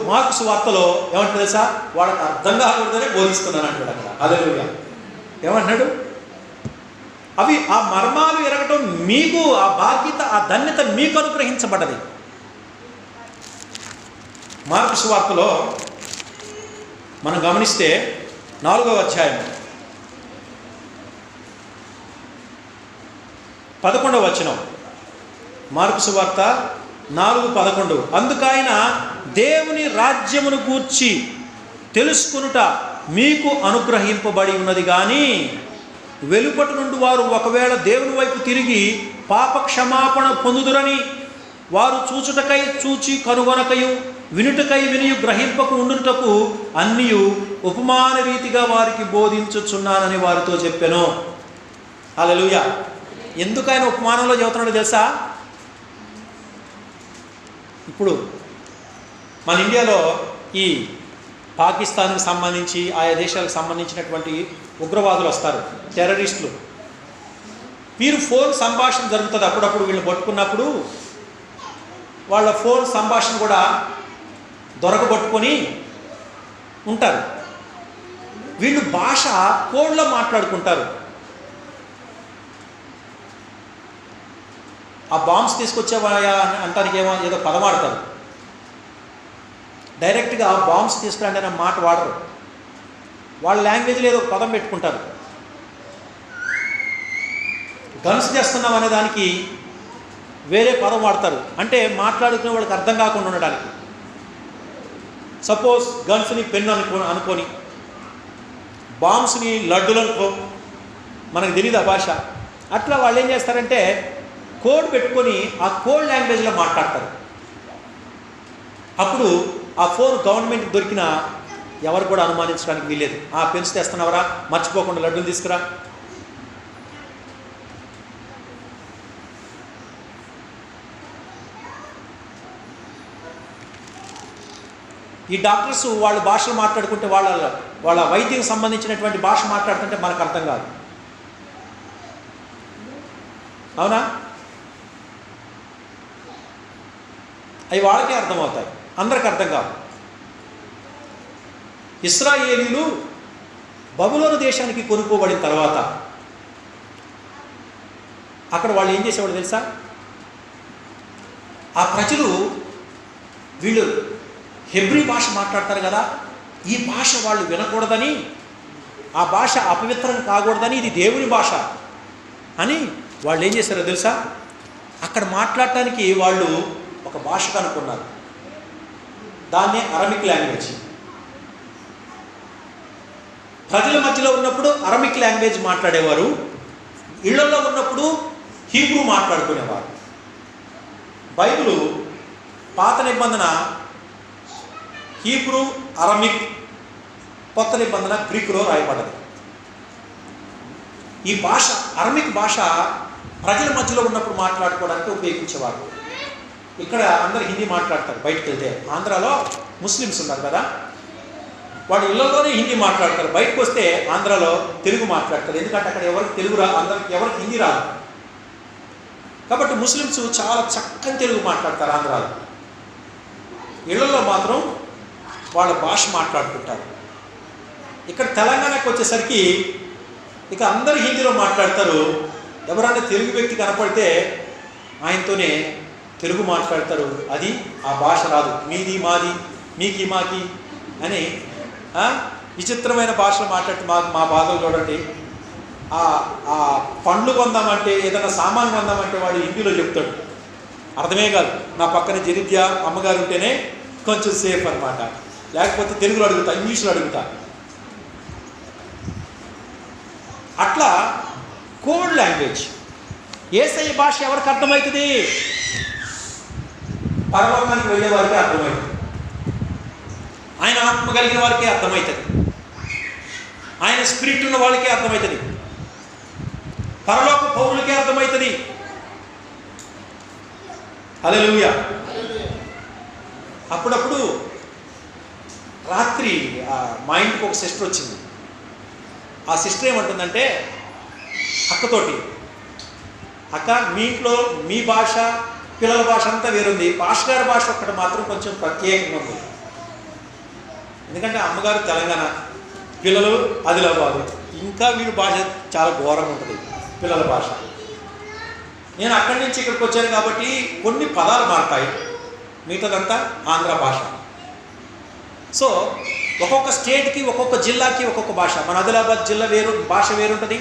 మార్కు సువార్తలో? ఏమంటాడు తెలుసా? వాళ్ళకి అర్థం కాకూడదనే బోధిస్తున్నాను అంటాడు అక్కడ. హల్లెలూయా. ఏమంటున్నాడు? అవి ఆ మర్మాలు ఎరగటం మీకు, ఆ బాధ్యత, ఆ ధన్యత మీకు అనుగ్రహించబడ్డది. మార్కు సువార్తలో మనం గమనిస్తే 4వ అధ్యాయం 11వ వచనం. మార్కు సువార్త 4:11. అందుకైన దేవుని రాజ్యమును గూర్చి తెలుసుకొనుట మీకు అనుగ్రహింపబడి ఉన్నది కానీ వెలుపటి నుండి వారు ఒకవేళ దేవుని వైపు తిరిగి పాప క్షమాపణ పొందుదురని వారు చూచుటకై చూచి కనుగొనకయు వినుటకై వినియు గ్రహింపకు ఉండుటకు అన్నియు ఉపమాన రీతిగా వారికి బోధించుచున్నానని వారితో చెప్పెను. హల్లెలూయా. ఎందుకు ఆయన ఉపమానంలో చెబుతున్నాడు తెలుసా? ఇప్పుడు మన ఇండియాలో ఈ పాకిస్తాన్కి సంబంధించి ఆయా దేశాలకు సంబంధించినటువంటి ఉగ్రవాదులు వస్తారు, టెర్రరిస్టులు. వీరు ఫోన్ సంభాషణ జరుగుతుంది అప్పుడప్పుడు. వీళ్ళు పట్టుకున్నప్పుడు వాళ్ళ ఫోన్ సంభాషణ కూడా దొరకబట్టుకొని ఉంటారు. వీళ్ళు భాష కోడ్లో మాట్లాడుకుంటారు. ఆ బాంబ్స్ తీసుకొచ్చేవాయా అంటానికి ఏదో పదం వాడతారు. డైరెక్ట్గా బాంబ్స్ తీసుకురండి అనే మాట వాడరు. వాళ్ళ లాంగ్వేజ్లో ఏదో పదం పెట్టుకుంటారు. గన్స్ చేస్తున్నాం అనే దానికి వేరే పదం వాడతారు. అంటే మాట్లాడుకునే వాళ్ళకి అర్థం కాకుండా ఉండడానికి. సపోజ్ గన్స్ని పెన్ను అనుకొని బాంబ్స్ని లడ్డులు అనుకో, మనకు తెలియదు ఆ భాష. అట్లా వాళ్ళు ఏం చేస్తారంటే కోడ్ పెట్టుకొని ఆ కోడ్ లాంగ్వేజ్లో మాట్లాడతారు. అప్పుడు ఆ ఫోన్ గవర్నమెంట్కి దొరికిన ఎవరు కూడా అనుమానించడానికి వీలేదు. ఆ పెన్స్ తెస్తున్నావరా, మర్చిపోకుండా లడ్డూలు తీసుకురా. ఈ డాక్టర్స్ వాళ్ళ భాషలు మాట్లాడుకుంటే వాళ్ళ వైద్యం సంబంధించినటువంటి భాష మాట్లాడుతుంటే మనకు అర్థం కాదు. అవునా? అవి వాళ్ళకే అర్థమవుతాయి, అందరికి అర్థం కాదు. ఇశ్రాయేలీయులు బబులోను దేశానికి కొనుక్కోబడిన తర్వాత అక్కడ వాళ్ళు ఏం చేసేవాడు తెలుసా? ఆ ప్రజలు వీళ్ళు హెబ్రీ భాష మాట్లాడతారు కదా, ఈ భాష వాళ్ళు వినకూడదని, ఆ భాష అపవిత్రం కాకూడదని, ఇది దేవుని భాష అని వాళ్ళు ఏం చేశారో తెలుసా? అక్కడ మాట్లాడటానికి వాళ్ళు ఒక భాష కనుక్కున్నారు. దాన్నే అరమిక్ లాంగ్వేజ్. ప్రజల మధ్యలో ఉన్నప్పుడు అరమిక్ లాంగ్వేజ్ మాట్లాడేవారు, ఇళ్లలో ఉన్నప్పుడు హీబ్రూ మాట్లాడుకునేవారు. బైబిలు పాత నిబంధన హీబ్రూ, అరమిక్, కొత్త నిబంధన గ్రీకులో రాయబడ్డది. ఈ భాష, అరమిక్ భాష ప్రజల మధ్యలో ఉన్నప్పుడు మాట్లాడుకోవడానికి ఉపయోగించేవారు. ఇక్కడ అందరు హిందీ మాట్లాడతారు. బయటకు వెళ్తే ఆంధ్రాలో ముస్లిమ్స్ ఉన్నారు కదా, వాడు ఇళ్ళలోనే హిందీ మాట్లాడతారు. బయటకు వస్తే ఆంధ్రాలో తెలుగు మాట్లాడతారు. ఎందుకంటే అక్కడ ఎవరికి తెలుగు అందరికి ఎవరికి హిందీ రాదు. కాబట్టి ముస్లిమ్స్ చాలా చక్కని తెలుగు మాట్లాడతారు ఆంధ్రాలో. ఇళ్లలో మాత్రం వాళ్ళ భాష మాట్లాడుకుంటారు. ఇక్కడ తెలంగాణకు వచ్చేసరికి ఇక అందరూ హిందీలో మాట్లాడతారు. ఎవరైనా తెలుగు వ్యక్తి కనపడితే ఆయనతోనే తెలుగు మాట్లాడతారు. అది ఆ భాష రాదు. మీది మాది, మీకి మాకి అని విచిత్రమైన భాషలో మాట్లాడితే మా బాధలు చూడండి. ఆ పండ్లు కొందామంటే, ఏదైనా సామాన్ కొందామంటే వాడు హిందీలో చెప్తాడు, అర్థమే కాదు. నా పక్కన జరిద్య అమ్మగారు ఉంటేనే కొంచెం సేఫ్ అనమాట. లేకపోతే తెలుగులో అడుగుతా, ఇంగ్లీష్లో అడుగుతా. అట్లా కోడ్ లాంగ్వేజ్. యేసయ్య భాష ఎవరికి అర్థమవుతుంది? పరలోకానికి వెళ్ళే వారికి అర్థమవుతుంది. ఆయన ఆత్మ కలిగిన వారికే అర్థమవుతుంది. ఆయన స్పిరిట్ ఉన్న వాళ్ళకే అర్థమవుతుంది. పరలోక పౌరులకే అర్థమవుతుంది. హల్లెలూయా. అప్పుడప్పుడు రాత్రి మా ఇంటికి ఒక సిస్టర్ వచ్చింది. ఆ సిస్టర్ ఏమంటుందంటే అక్కతోటి, అక్క మీ ఇంట్లో మీ భాష పిల్లల భాష అంతా వేరుంది, పాస్టర్ గారి భాష ఒక్కటి మాత్రం కొంచెం ప్రత్యేకంగా ఉంది. ఎందుకంటే అమ్మగారు తెలంగాణ, పిల్లలు ఆదిలాబాదు, ఇంకా వీడి భాష చాలా ఘోరంగా ఉంటుంది పిల్లల భాష. నేను అక్కడి నుంచి ఇక్కడికి వచ్చాను కాబట్టి కొన్ని పదాలు మారుతాయి, మిగతాదంతా ఆంధ్ర భాష. సో ఒక్కొక్క స్టేట్కి ఒక్కొక్క జిల్లాకి ఒక్కొక్క భాష. మన ఆదిలాబాద్ జిల్లా వేరు, భాష వేరుంటుంది.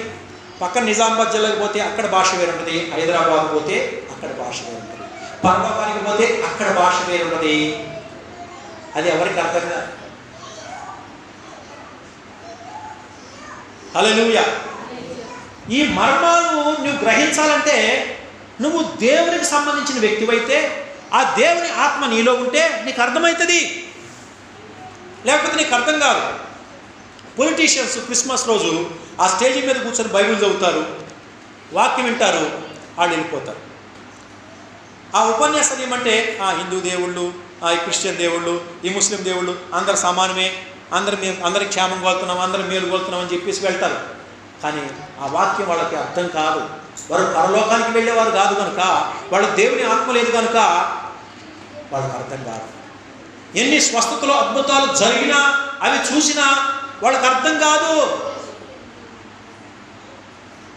పక్కన నిజామాబాద్ జిల్లాకి పోతే అక్కడ భాష వేరుంటుంది. హైదరాబాద్ పోతే అక్కడ భాష వేరుంటుంది. పరలోకానికి పోతే అక్కడ భాష వేరుంటుంది. అది ఎవరికి అర్థం కాదు. హల్లెలూయా. ఈ మర్మాలు నువ్వు గ్రహించాలంటే నువ్వు దేవునికి సంబంధించిన వ్యక్తివైతే, ఆ దేవుని ఆత్మ నీలో ఉంటే నీకు అర్థమవుతుంది. లేకపోతే నీకు అర్థం కాదు. పొలిటీషియన్స్ క్రిస్మస్ రోజు ఆ స్టేజీ మీద కూర్చొని బైబిల్ చదువుతారు, వాక్యం వింటారు, వాళ్ళు వెళ్ళిపోతారు. ఆ ఉపన్యాసం ఏమంటే హిందూ దేవుళ్ళు, ఈ క్రిస్టియన్ దేవుళ్ళు, ఈ ముస్లిం దేవుళ్ళు అందరు సమానమే, అందరికి క్షేమం కోలుతున్నాం, అందరం మేలు కోలుతున్నాం అని చెప్పేసి వెళ్తారు. కానీ ఆ వాక్యం వాళ్ళకి అర్థం కాదు. వారు పరలోకానికి వెళ్ళేవారు కాదు కనుక, వాళ్ళకి దేవుని ఆత్మ లేదు కనుక వాళ్ళకి అర్థం కాదు. ఎన్ని స్వస్థతలు అద్భుతాలు జరిగినా అవి చూసినా వాళ్ళకి అర్థం కాదు.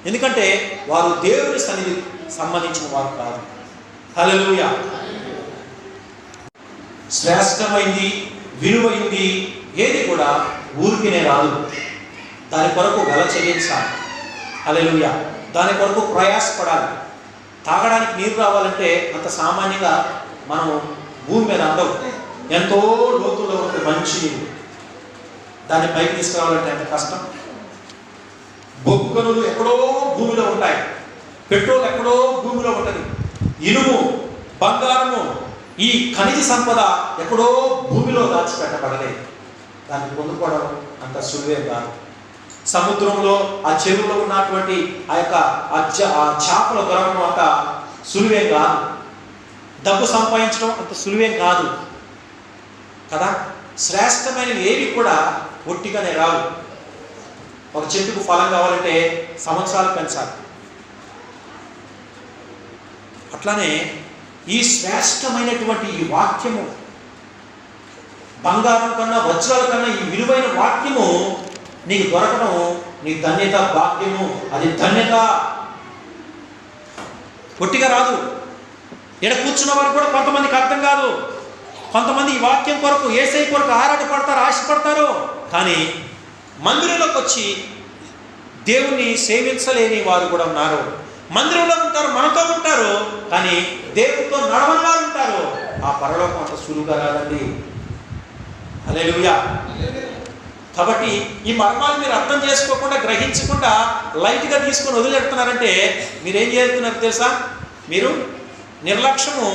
ఎందుకంటే వారు దేవుని సన్నిధి సంబంధించిన వారు కాదు. హల్లెలూయా. శ్రేష్టమైంది, విలువైంది ఏది కూడా ఊరికినే రాదు. దాని కొరకు వెల చెల్లించాలి. హల్లెలూయా. దాని కొరకు ప్రయాసపడాలి. తాగడానికి నీరు రావాలంటే అంత సామాన్యంగా మనం భూమి మీద అందవు. ఎంతో లోతులో ఉంటే మంచి నీరు, దాన్ని పైకి తీసుకురావాలంటే ఎంత కష్టం. బొగ్గు గనులు ఎక్కడో భూమిలో ఉంటాయి, పెట్రోల్ ఎక్కడో భూమిలో ఉంటుంది, ఇనుము బంగారము ఈ ఖనిజ సంపద ఎక్కడో భూమిలో దాచిపెట్టబడలేదు. దాన్ని పొందుకోవడం అంత సులువే కాదు. సముద్రంలో ఆ చెరువులో ఉన్నటువంటి ఆ చేపల దొరకడం అంత సులువేం కాదు. డబ్బు సంపాదించడం అంత సులువేం కాదు కదా. శ్రేష్టమైనవి ఏవి కూడా ఒట్టిగానే రావు. ఒక చెట్టుకు ఫలం కావాలంటే సంవత్సరాలు పెంచాలి. అట్లానే ఈ శ్రేష్టమైనటువంటి ఈ వాక్యము, బంగారం కన్నా వజ్రాల కన్నా ఈ విలువైన వాక్యము నీకు దొరకడం నీ ధన్యత, భాగ్యము. అది ధన్యత, ఒట్టిగా రాదు. ఇక్కడ కూర్చున్న వారు కూడా కొంతమందికి అర్థం కాదు. కొంతమంది ఈ వాక్యం కొరకు, యేసయ్య కొరకు ఆరాటపడతారు, ఆశపడతారు. కానీ మందిరంలోకి వచ్చి దేవుణ్ణి సేవించలేని వారు కూడా ఉన్నారు. మందిరంలో ఉంటారు, మనతో ఉంటారు, కానీ దేవుడితో నడవని వారు ఉంటారు. ఆ పరలోకం అంత సులువుగా రాదండి. హల్లెలూయా. కాబట్టి ఈ మర్మాలు మీరు అర్థం చేసుకోకుండా, గ్రహించకుండా లైట్గా తీసుకొని వదిలేడుతున్నారంటే మీరేం చేస్తున్నారు తెలుసా? మీరు నిర్లక్ష్యము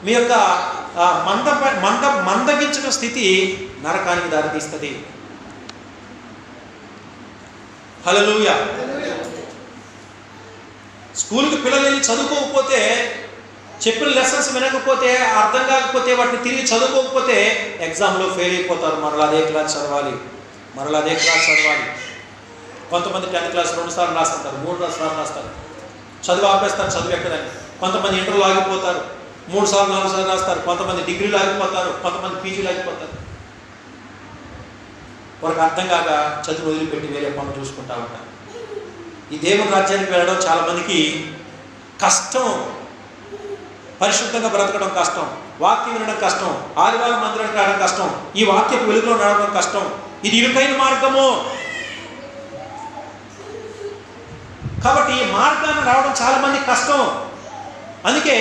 మీ యొక్క మందగించిన స్థితి నరకానికి దారితీస్తుంది. హల్లెలూయా. స్కూల్కి పిల్లలు వెళ్ళి చదువుకోకపోతే, చెప్పిన లెసన్స్ వినకపోతే, అర్థం కాకపోతే, వాటిని తిరిగి చదువుకోకపోతే ఎగ్జామ్లో ఫెయిల్ అయిపోతారు. మరలా అదే క్లాస్ చదవాలి. కొంతమంది 10th క్లాస్ 2 సార్లు రాస్తుంటారు, 3 సార్లు రాస్తారు, చదువు ఆపేస్తారు, చదువు ఎక్కదని. కొంతమంది ఇంటర్లో ఆగిపోతారు, 3 సార్లు 4 సార్లు రాస్తారు. కొంతమంది డిగ్రీలు ఆగిపోతారు, కొంతమంది పీజీలు ఆగిపోతారు. వారికి అర్థం కాక చదువు వదిలిపెట్టి వేరే పనులు చూసుకుంటా ఉంటారు. ఈ దేవుని రాజ్యానికి వెళ్ళడం చాలామందికి కష్టం. పరిశుద్ధంగా బ్రతకడం కష్టం, వాక్యం వినడం కష్టం, ఆదివారం మందిరానికి రావడం కష్టం, ఈ వాక్యపు వెలుగులో నడవడం కష్టం. ఇది ఇరుకైన మార్గము. కాబట్టి ఈ మార్గాన్ని రావడం చాలామంది కష్టం. అందుకే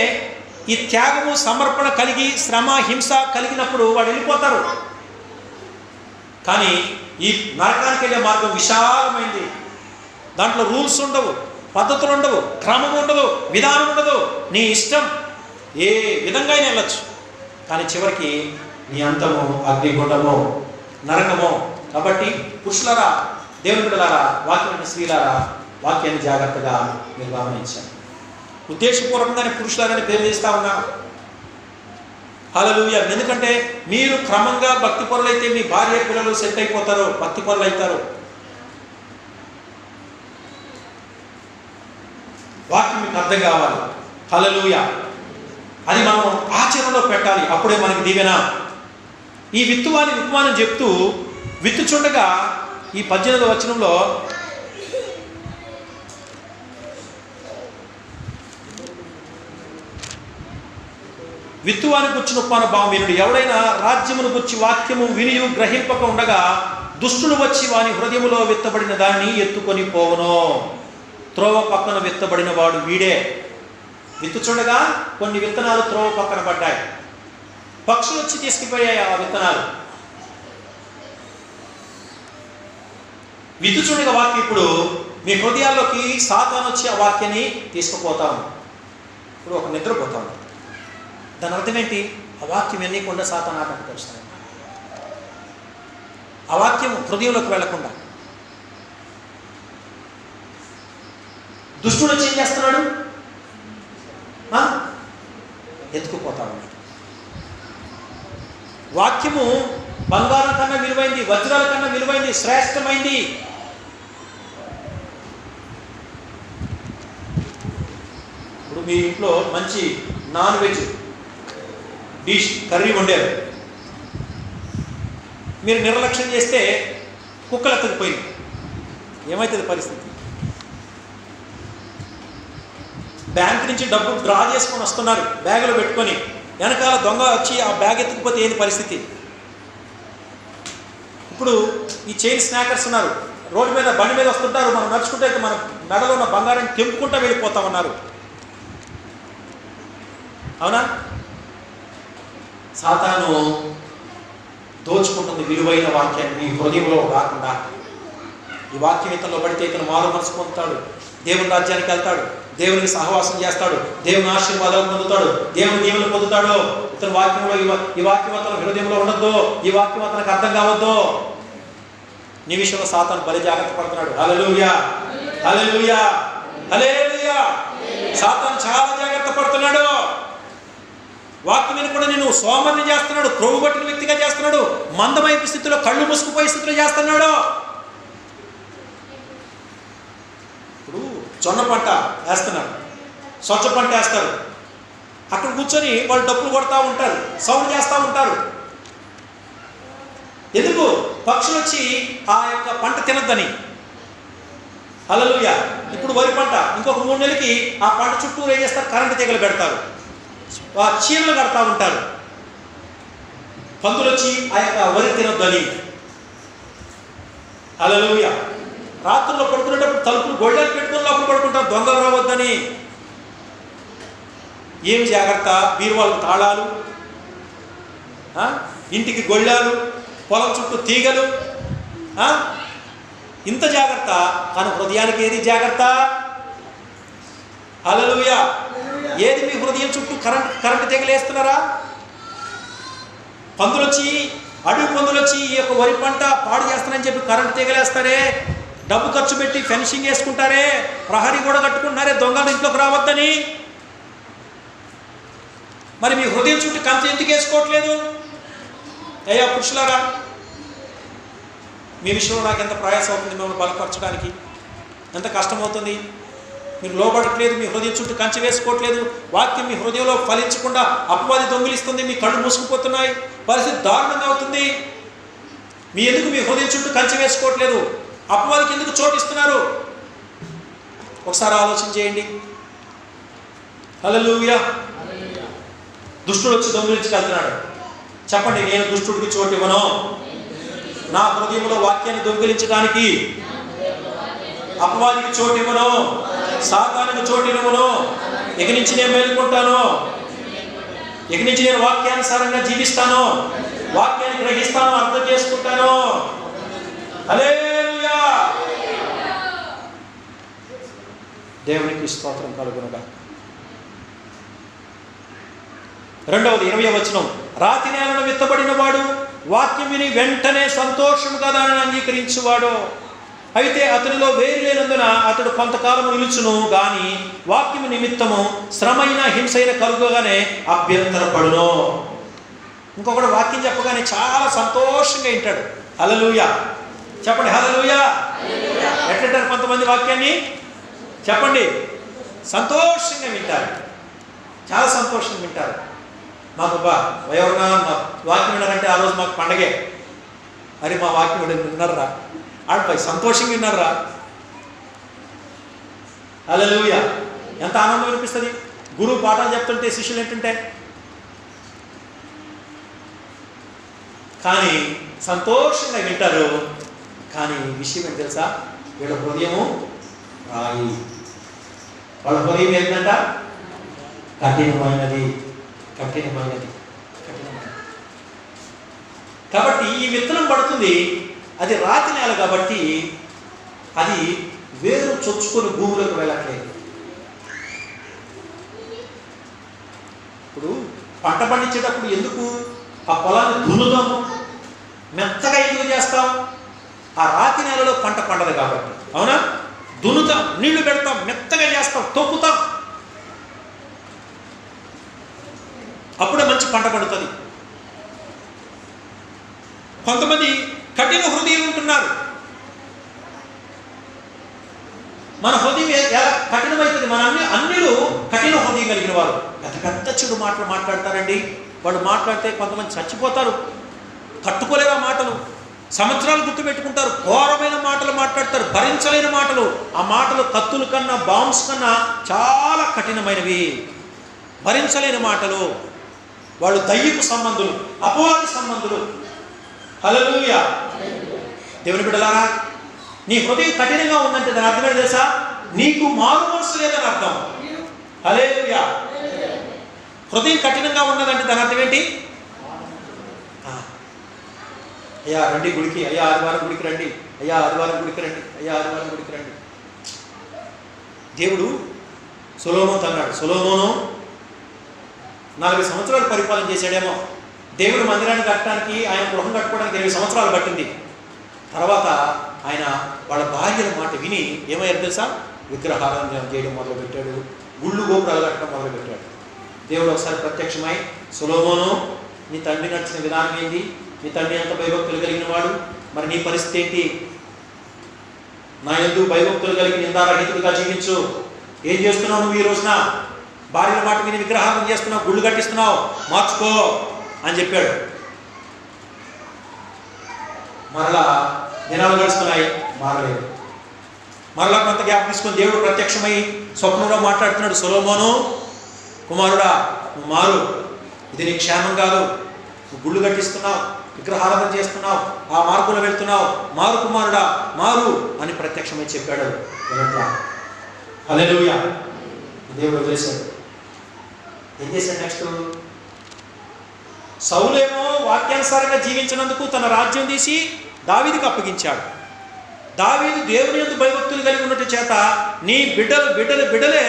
ఈ త్యాగము, సమర్పణ కలిగి, శ్రమ, హింస కలిగినప్పుడు వాడు వెళ్ళిపోతారు. కానీ ఈ నరకానికి వెళ్ళే మార్గం విశాలమైంది. దాంట్లో రూల్స్ ఉండవు, పద్ధతులు ఉండవు, క్రమం ఉండదు, విధానం ఉండదు. నీ ఇష్టం, ఏ విధంగా అయినా వెళ్ళచ్చు. కానీ చివరికి నీ అంతము అగ్నిగుండము, నరకము. కాబట్టి పురుషులారా, దేవుని బిడ్డలారా, వాక్యమైన స్త్రీలారా, వాక్యాన్ని జాగ్రత్తగా మీరు గమనించాలి. ఉద్దేశపూర్వకంగానే పురుషులారాని పేరు చేస్తా ఉన్నాను. హల్లెలూయా. ఎందుకంటే మీరు క్రమంగా భక్తి పరులైతే మీ భార్య పిల్లలు సెట్ అయిపోతారు, భక్తి పరులు అవుతారు. వాక్యం మీకు అర్థం కావాలి. హల్లెలూయా. అది మనం ఆచరణలో పెట్టాలి. అప్పుడే మనకి దీవెన. ఈ విత్తువాని ఉపమానం చెప్తూ విత్తుచుండగా ఈ 18వ వచనంలో విత్తువాని గుర్చిన ఉపమాన భావం వినుడు. ఎవడైనా రాజ్యమును గుర్చి వాక్యము వినియు గ్రహింపక ఉండగా దుష్టుడు వచ్చి వాని హృదయములో విత్తబడిన దాన్ని ఎత్తుకొని పోవును. త్రోవ పక్కన విత్తబడిన వాడు వీడే. విత్తుచుండగా కొన్ని విత్తనాలు త్రోవ పక్కన పడ్డాయి. పక్షులు వచ్చి తీసుకుపోయాయి ఆ విత్తనాలు. విత్తుచుండగా వాక్యం ఇప్పుడు మీ హృదయాల్లోకి సాతాను వచ్చి ఆ వాక్యాన్ని తీసుకుపోతాము. ఇప్పుడు ఒక నిద్రపోతాము. దాని అర్థం ఏంటి? ఆ వాక్యం ఎన్నకుండా సాతాను ఆటంకపరుస్తాడు. ఆ వాక్యం హృదయంలోకి వెళ్లకుండా దుష్టుడు వచ్చి ఏం చేస్తున్నాడు? ఎత్తుకుపోతా ఉన్నాడు. వాక్యము బంగారం కన్నా విలువైంది, వజ్రాల కన్నా విలువైంది, శ్రేష్టమైంది. ఇప్పుడు మీ ఇంట్లో మంచి నాన్ వెజ్ డిష్ కర్రీ వండారు. మీరు నిర్లక్ష్యం చేస్తే కుక్కలు ఎత్తకపోయింది, ఏమవుతుంది పరిస్థితి? బ్యాంక్ నుంచి డబ్బు డ్రా చేసుకొని వస్తున్నారు బ్యాగులో పెట్టుకొని, వెనకాల దొంగ వచ్చి ఆ బ్యాగ్ ఎత్తుకుపోతే ఏంది పరిస్థితి? ఇప్పుడు ఈ చైన్ స్నాకర్స్ ఉన్నారు, రోడ్డు మీద బండి మీద వస్తుంటారు. మనం నడుచుకుంటే అయితే మన మెడలో ఉన్న బంగారాన్ని తెంపుకుంటూ వెళ్ళిపోతా ఉన్నారు. అవునా? సాతాను దోచుకుంటుంది విలువైన వాక్యాన్ని మీ హృదయంలో రాకుండా. ఈ వాక్యం ఇతనిలో పడితే ఇతను మారు మనసు పొందుతాడు, దేవుని రాజ్యానికి వెళ్తాడు, దేవునికి సహవాసం చేస్తాడు, దేవుని ఆశీర్వాదాలు పొందుతాడు, దేవుని దీవెనలు పొందుతాడు. ఇతని వాక్యంలో ఈ వాక్యం అతను హృదయంలో ఉండద్దు, ఈ వాక్యం అతనికి అర్థం కావద్దు. నీ విషయంలో సాతాను బలి జాగ్రత్త పడుతున్నాడు. హల్లెలూయా, హల్లెలూయా, హల్లెలూయా. సాతాను చాలా జాగ్రత్త పడుతున్నాడు. వాక్యం కూడా నేను సోమరిని చేస్తున్నాడు, క్రొవ్వు పట్టిన వ్యక్తిగా చేస్తున్నాడు, మందమైపు స్థితిలో, కళ్ళు మూసుకుపోయే స్థితిలో చేస్తున్నాడు. ఇప్పుడు జొన్న పంట వేస్తున్నారు, స్వచ్ఛ పంట వేస్తారు. అక్కడ కూర్చొని వాళ్ళు డప్పులు కొడతా ఉంటారు, సౌండ్ చేస్తూ ఉంటారు. ఎందుకు? పక్షులు వచ్చి ఆ యొక్క పంట తినద్దని. హల్లెలూయా. ఇప్పుడు వరి పంట ఇంకొక 3 నెలలకి ఆ పంట చుట్టూ ఏం చేస్తారు? కరెంటు తీగలు పెడతారు, చీరలు కడతా ఉంటారు. పందులు వచ్చి ఆ యొక్క వరి తినొద్దని. హల్లెలూయా. రాత్రుల్లో పడుకునేటప్పుడు తలుపులు గొళ్ళని పెట్టుకుని లోపల పడుకుంటారు, దొంగలు రావద్దని. ఏం జాగ్రత్త? బీరువాళ్ళకు తాళాలు, ఇంటికి గొళ్ళాలు, పొలం చుట్టూ తీగలు, ఇంత జాగ్రత్త. కానీ హృదయానికి ఏది జాగ్రత్త? హల్లెలూయా. ఏది మీ హృదయం చుట్టూ కరెంటు తీగలేస్తున్నారా? పందులు వచ్చి, అడవి పందులు వచ్చి ఈ యొక్క వరి పంట పాడు చేస్తానని చెప్పి కరెంటు తీగలేస్తారే, డబ్బు ఖర్చు పెట్టి ఫెన్సింగ్ వేసుకుంటారే, ప్రహరీ కూడా కట్టుకుంటున్నారే దొంగలు ఇంట్లోకి రావద్దని. మరి మీ హృదయం చుట్టూ కంచె ఎందుకు వేసుకోవట్లేదు? అయ్యా పురుషులారా, మీ విషయంలో నాకు ఎంత ప్రయాసం అవుతుంది మిమ్మల్ని బలపరచడానికి, ఎంత కష్టమవుతుంది. మీరు లోబడట్లేదు, మీ హృదయం చుట్టూ కంచె వేసుకోవట్లేదు, వాక్యం మీ హృదయంలో ఫలించకుండా అపవాది దొంగిలిస్తుంది, మీ కళ్ళు మూసుకుపోతున్నాయి, పరిస్థితి దారుణంగా అవుతుంది. ఎందుకు మీ హృదయం చుట్టూ కంచె వేసుకోవట్లేదు? అపవాదికి ఎందుకు చోటిస్తున్నారు? ఒకసారి ఆలోచన చేయండి. హల్లెలూయా. దుష్టుడు వచ్చి దొంగిలించుకెళ్తున్నాడు. చెప్పండి, నేను దుష్టుడికి చోటు ఇవ్వను. నా హృదయంలో వాక్యాన్ని దొంగిలించడానికి అపవాదికి చోటు ఇవ్వను, సాతానుకి చోటు ఇవ్వను. ఇక నుంచి నేను మేలుకుంటాను, ఇక నుంచి నేను వాక్యానుసారంగా జీవిస్తాను, వాక్యాన్ని గ్రహిస్తాను, అర్థం చేసుకుంటాను. హల్లెలూయా. దేవునికి స్తోత్రం కలుగునుగా. రెండవది 20వ వచనం, రాతి నేలను విత్తబడిన వాడు వాక్యం విని వెంటనే సంతోషముగా దానిని అంగీకరించువాడు. అయితే అతనిలో వేరు లేనందున అతడు కొంతకాలము నిలుచును గాని వాక్యము నిమిత్తము శ్రమైన హింసైన కలుగగానే అభ్యంతరపడును. ఇంకొకడు వాక్యం చెప్పగానే చాలా సంతోషంగా వింటాడు. హల్లెలూయా చెప్పండి. హల్లెలూయా. ఎట్లంటారు కొంతమంది వాక్యాన్ని? చెప్పండి, సంతోషంగా వింటారు, చాలా సంతోషంగా వింటారు. మాకు ఎవరన్నా మా వాక్యం విన్నారంటే ఆ రోజు మాకు పండగే. అరే మా వాక్యం విన్నారా, ఆడిపై సంతోషంగా విన్నారా. హల్లెలూయా. ఎంత ఆనందం అనిపిస్తుంది. గురువు పాఠాలు చెప్తుంటే శిష్యులు ఏంటంటే కానీ సంతోషంగా వింటారు. కానీ విషయం ఏంటి తెలుసా? వీళ్ళ హృదయము రాయి, వాళ్ళ హృదయం ఏంటంట? కఠినమైనది. కాబట్టి ఈ విత్తనం పడుతుంది, అది రాతి నేల కాబట్టి అది వేరు చొచ్చుకొని భూమిలోకి వెళ్ళట్లేదు. ఇప్పుడు పంట పండించేటప్పుడు ఎందుకు ఆ పొలాన్ని దున్నుతాము, మెత్తగా ఎందుకు చేస్తాం? ఆ రాతి నేలలో పంట పండదు కాబట్టి. అవునా? దున్నుతాం, నీళ్లు పెడతాం, మెత్తగా చేస్తాం, తొక్కుతాం, అప్పుడే మంచి పంట పడుతుంది. కొంతమంది కఠిన హృదయం ఉంటున్నారు. మన హృదయం ఎలా కఠినమవుతుంది? మన అన్యులు కఠిన హృదయం కలిగిన వారు పెద్ద పెద్ద చెడు మాటలు మాట్లాడతారండి. వాళ్ళు మాట్లాడితే కొంతమంది చచ్చిపోతారు, కట్టుకోలేరు ఆ మాటలు, సంవత్సరాలు గుర్తుపెట్టుకుంటారు. ఘోరమైన మాటలు మాట్లాడతారు, భరించలేని మాటలు. ఆ మాటలు కత్తుల కన్నా బాంబ్స్ కన్నా చాలా కఠినమైనవి, భరించలేని మాటలు. వాళ్ళు దయ్యపు సంబంధులు, అపవాది సంబంధులు. హల్లెలూయా. దేవుని బిడ్డలారా, నీ హృదయం కఠినంగా ఉందంటే దాని అర్థం ఏంటి తెలుసా? నీకు మారు మనసు లేదని అర్థం. హల్లెలూయా. హృదయం కఠినంగా ఉన్నదంటే దాని అర్థం ఏంటి? అయ్యా రండి గుడికి, అయ్యా ఆదివారం గుడికి రండి, అయ్యా ఆదివారం గుడికి రండి, అయ్యా ఆదివారం గుడికి రండి. దేవుడు సొలొమోనుతో అన్నాడు. సొలొమోను 40 సంవత్సరాలు పరిపాలన చేశాడేమో. దేవుడు మందిరాన్ని కట్టడానికి, ఆయన గృహం కట్టుకోవడానికి 20 సంవత్సరాలు పట్టింది. తర్వాత ఆయన వాళ్ళ భార్యల మాట విని ఏమయ్యారు తెలుసా? విగ్రహారాధన చేయడం మొదలుపెట్టాడు, గుళ్ళు గోపురాలు కట్టడం మొదలుపెట్టాడు. దేవుడు ఒకసారి ప్రత్యక్షమై, సొలొమోను, నీ తండ్రి నడిచిన విధానం ఏంటి? నీ తండ్రి ఎంత భయభక్తులు కలిగిన వాడు, మరి నీ పరిస్థితి ఏంటి? నా యందు భయభక్తులు కలిగి నిందారహితుడిగా జీవించు. ఏం చేస్తున్నావు నువ్వు ఈ రోజున? భార్యల మాట విని విగ్రహాలను చేస్తున్నావు, గుళ్ళు కట్టిస్తున్నావు, మార్చుకో అని చెప్పాడు. మరలా దినాలు గడుస్తున్నాయి, మారలేదు. మరలా కొంత గ్యాప్ తీసుకొని దేవుడు ప్రత్యక్షమై స్వప్నంలో మాట్లాడుతున్నాడు. సొలొమోను కుమారుడా, నువ్వు మారు, ఇది నీ క్షేమం కాదు, నువ్వు గుళ్ళు కట్టిస్తున్నావు, విగ్రహారాధన చేస్తున్నావు, ఆ మార్గంలో వెళ్తున్నావు, మారు కుమారుడా మారు అని ప్రత్యక్షమై చెప్పాడు. హల్లెలూయా. దేవుడు వదిలేశాడు. ఏం చేశాడు నెక్స్ట్? సౌలేమో వాక్యానుసారంగా జీవించినందుకు తన రాజ్యం తీసి దావీదుకు అప్పగించాడు. దావీదు దేవుని యందు భయభక్తులు కలిగి ఉన్నట్టు చేత నీ బిడ్డలే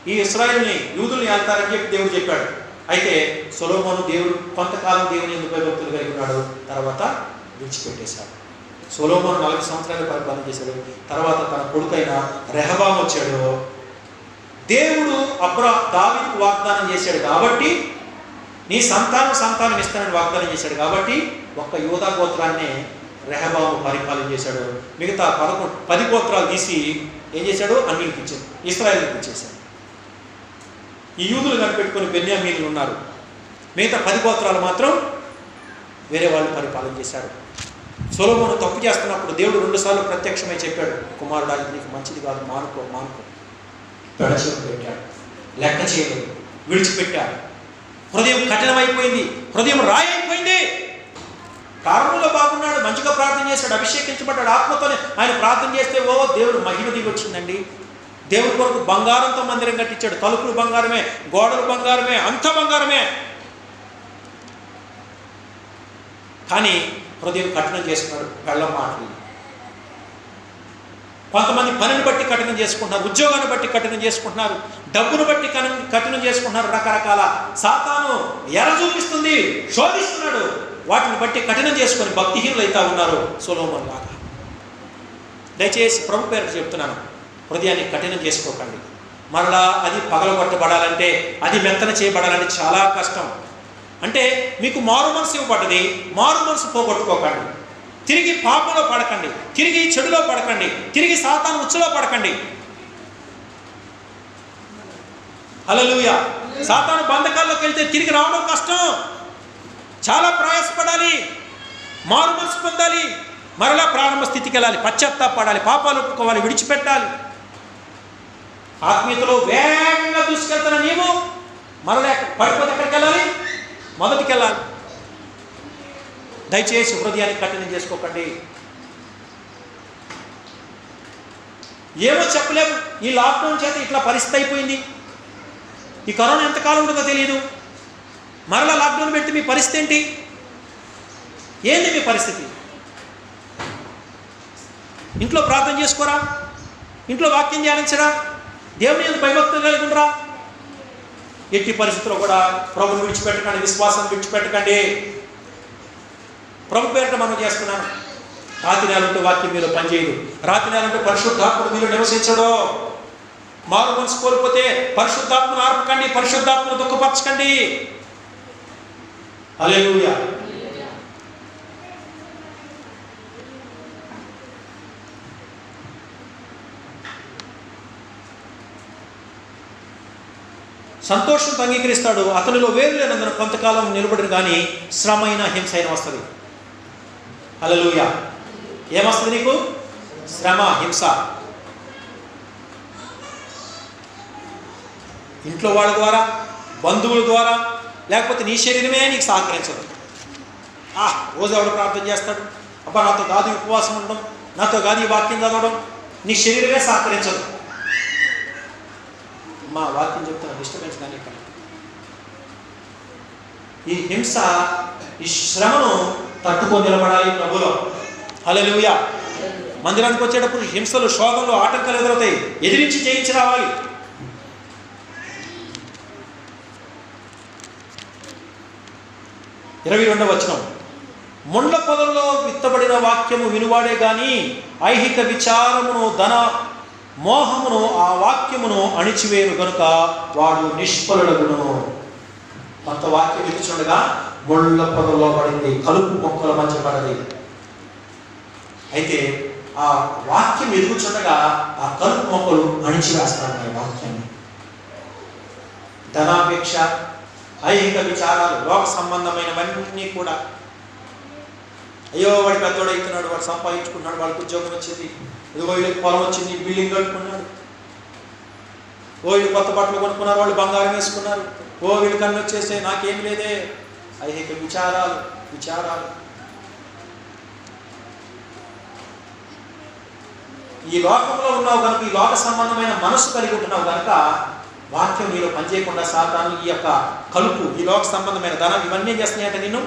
ఈ ఇశ్రాయేలుని, యూదుల్ని ఏల్తారని చెప్పి దేవుడు చెప్పాడు. అయితే సొలొమోను కొంతకాలం దేవుని యందు భయభక్తులు కలిగి ఉన్నాడు, తర్వాత విడిచిపెట్టేశాడు. సొలొమోను 40 సంవత్సరాలు పరిపాలన చేశాడు. తర్వాత తన కొడుకైన రెహబాము వచ్చాడు. దేవుడు దావీదుకు వాగ్దానం చేశాడు కాబట్టి, నీ సంతానం ఇస్తానని వాగ్దానం చేశాడు కాబట్టి ఒక్క యూదా గోత్రాన్నే రెహబాము పరిపాలన చేశాడు. మిగతా 10 గోత్రాలు తీసి ఏం చేశాడు? అన్యులకు ఇచ్చాడు, ఇశ్రాయేలుకి ఇచ్చేశాడు. ఈ యూదులు కనిపెట్టుకుని బెన్యామీనులు ఉన్నారు. మిగతా 10 గోత్రాలు మాత్రం వేరే వాళ్ళు పరిపాలన చేశారు. సొలొమోను తప్పు చేస్తున్నప్పుడు దేవుడు 2 సార్లు ప్రత్యక్షమై చెప్పాడు, కుమారుడా, ఇది నీకు మంచిది కాదు, మానుకో. పెడచెవిన పెట్టాడు, లెక్క చేయలేదు, విడిచిపెట్టాడు. హృదయం కఠినమైపోయింది, హృదయం రాయి అయిపోయింది. ప్రారంభంలో బాగున్నాడు, మంచిగా ప్రార్థన చేశాడు, అభిషేకించబడ్డాడు, ఆత్మతోనే ఆయన ప్రార్థన చేస్తే దేవుడు మహిమ దిగి వచ్చిందండి. దేవుడి కొరకు బంగారంతో మందిరం కట్టించాడు. తలుపులు బంగారమే, గోడలు బంగారమే, అంత బంగారమే. కానీ హృదయం కఠినం చేసుకున్నాడు. వెళ్ళం మాటలు. కొంతమంది పనిని బట్టి కఠినం చేసుకుంటున్నారు, ఉద్యోగాన్ని బట్టి కఠినం చేసుకుంటున్నారు, డబ్బును బట్టి కఠినం చేసుకుంటున్నారు. రకరకాల సాతాను ఎర చూపిస్తుంది, శోధిస్తున్నాడు. వాటిని బట్టి కఠినం చేసుకొని భక్తిహీనులు అయితే ఉన్నారు సొలొమోను లాగా. దయచేసి ప్రభు పేరు చెప్తున్నాను, హృదయాన్ని కఠినం చేసుకోకండి. మరలా అది పగలగొట్టబడాలంటే, అది మెత్తన చేయబడాలంటే చాలా కష్టం. అంటే మీకు మారు మనసు ఇవ్వబడ్డది, మారు మనసు పోగొట్టుకోకండి. తిరిగి పాపంలో పడకండి, తిరిగి చెడులో పడకండి, తిరిగి సాతాను ఉచ్చులో పడకండి. హల్లెలూయా. సాతాను బంధకాల్లోకి వెళ్తే తిరిగి రావడం కష్టం, చాలా ప్రయాసపడాలి, మారు మనసు పొందాలి, మరలా ప్రారంభ స్థితికి వెళ్ళాలి, పశ్చాత్తాపడాలి, పాపాలు ఒప్పుకోవాలి, విడిచిపెట్టాలి. ఆత్మీయతలో వేగంగా దూసుకెళ్తున్న నీవు మరలా పడిపోతే ఎక్కడికి వెళ్ళాలి? మొదటికి వెళ్ళాలి. దయచేసి హృదయాన్ని కఠినం చేసుకోకండి. ఏమో చెప్పలేము, ఈ లాక్డౌన్ చేత ఇట్లా పరిస్థితి అయిపోయింది. ఈ కరోనా ఎంతకాలం ఉంటుందో తెలియదు. మరలా లాక్డౌన్ పెడితే మీ పరిస్థితి ఏంటి? ఏంది మీ పరిస్థితి? ఇంట్లో ప్రార్థన చేసుకోరా? ఇంట్లో వాక్యం ధ్యానించరా? దేవుని యందు భయభక్తులు కలిగి ఉండరా? ఎట్టి పరిస్థితుల్లో కూడా ప్రభుని విడిచిపెట్టకండి, విశ్వాసం విడిచిపెట్టకండి. ప్రభు పేరిట మనం చేస్తున్నాను. రాత్రి నెలంటూ వాక్యం మీలో పనిచేయదు. రాత్రి నెలంటూ పరిశుద్ధాత్ముడు మీరు నివసించడు. మారు మనసు కోల్పోతే పరిశుద్ధాత్మను ఆర్పకండి, పరిశుద్ధాత్మను దుఃఖపరచకండి. హల్లెలూయా. సంతోషంతో అంగీకరిస్తాడు. అతనిలో వేరు లేనందున కొంతకాలం నిలబడిన కానీ శ్రమైన హింస అయిన వస్తుంది. హల్లెలూయా. ఏమొస్తుంది నీకు? శ్రమ, హింస. ఇంట్లో వాళ్ళ ద్వారా, బంధువుల ద్వారా, లేకపోతే నీ శరీరమే నీకు సహకరించదు. రోజు ఎవడు ప్రార్థన చేస్తాడు? అబ్బా నాతో కాదు ఉపవాసం ఉండడం, నాతో కాదు ఈ వాక్యం చదవడం. నీ శరీరమే సహకరించదు. మా వాక్యం చెప్తున్న డిస్టర్బెన్స్ కానీ ఇక్కడ ఈ హింస, ఈ శ్రమను తట్టుకొని నిలబడాలి ప్రభులో. హల్లెలూయా. మందిరానికి వచ్చేటప్పుడు హింసలు, శోధనలు, ఆటంకాలు ఎదురవుతాయి. ఎదిరించి జయించి రావాలి. ఇరవై 22వ వచనం, ముండ్ల పొదల్లో విత్తబడిన వాక్యము వినువాడే గాని ఐహిక విచారమును, ధన మోహమును, ఆ వాక్యమును అణిచివేయను గనుక వాడు నిష్ఫలుడగును. కొంత వాక్యం వినిచుండగా ముళ్ళ పొదల్లో పడింది, కలుపు మొక్కల మధ్య పడది. అయితే ఆ వాక్యం ఎదుగుచుండగా ఆ కలుపు మొక్కలు అణిచివేస్తాడు ఆ వాక్యాన్ని. ధనాపేక్ష, ఐహిక విచారాలు, లోక సంబంధమైనవన్నీ కూడా, అయ్యో వాడి పెద్దోడు అవుతున్నాడు, వాడు సంపాదించుకున్నాడు, వాడికి ఉద్యోగం వచ్చింది, ఇదిగో వీళ్ళకి పొలం వచ్చింది, బిల్డింగ్ కట్టుకున్నాడు, ఓ వీళ్ళు కొత్త బట్టలు కొనుక్కున్నారు, వాళ్ళు బంగారం వేసుకున్నారు, ఓ వీళ్ళు కన్ను వచ్చేస్తే నాకేం లేదే. ఐహిక విచారాలు. ఈ లోకంలో ఉన్నావు కనుక, ఈ లోక సంబంధమైన మనసు కలిగి ఉంటున్నావు కనుక వాక్యం నీలో పనిచేయకుండా సాతాను ఈ యొక్క కలుపు, ఈ లోక సంబంధమైన ధనం, ఇవన్నీ చేస్తున్నాయంటే నిన్ను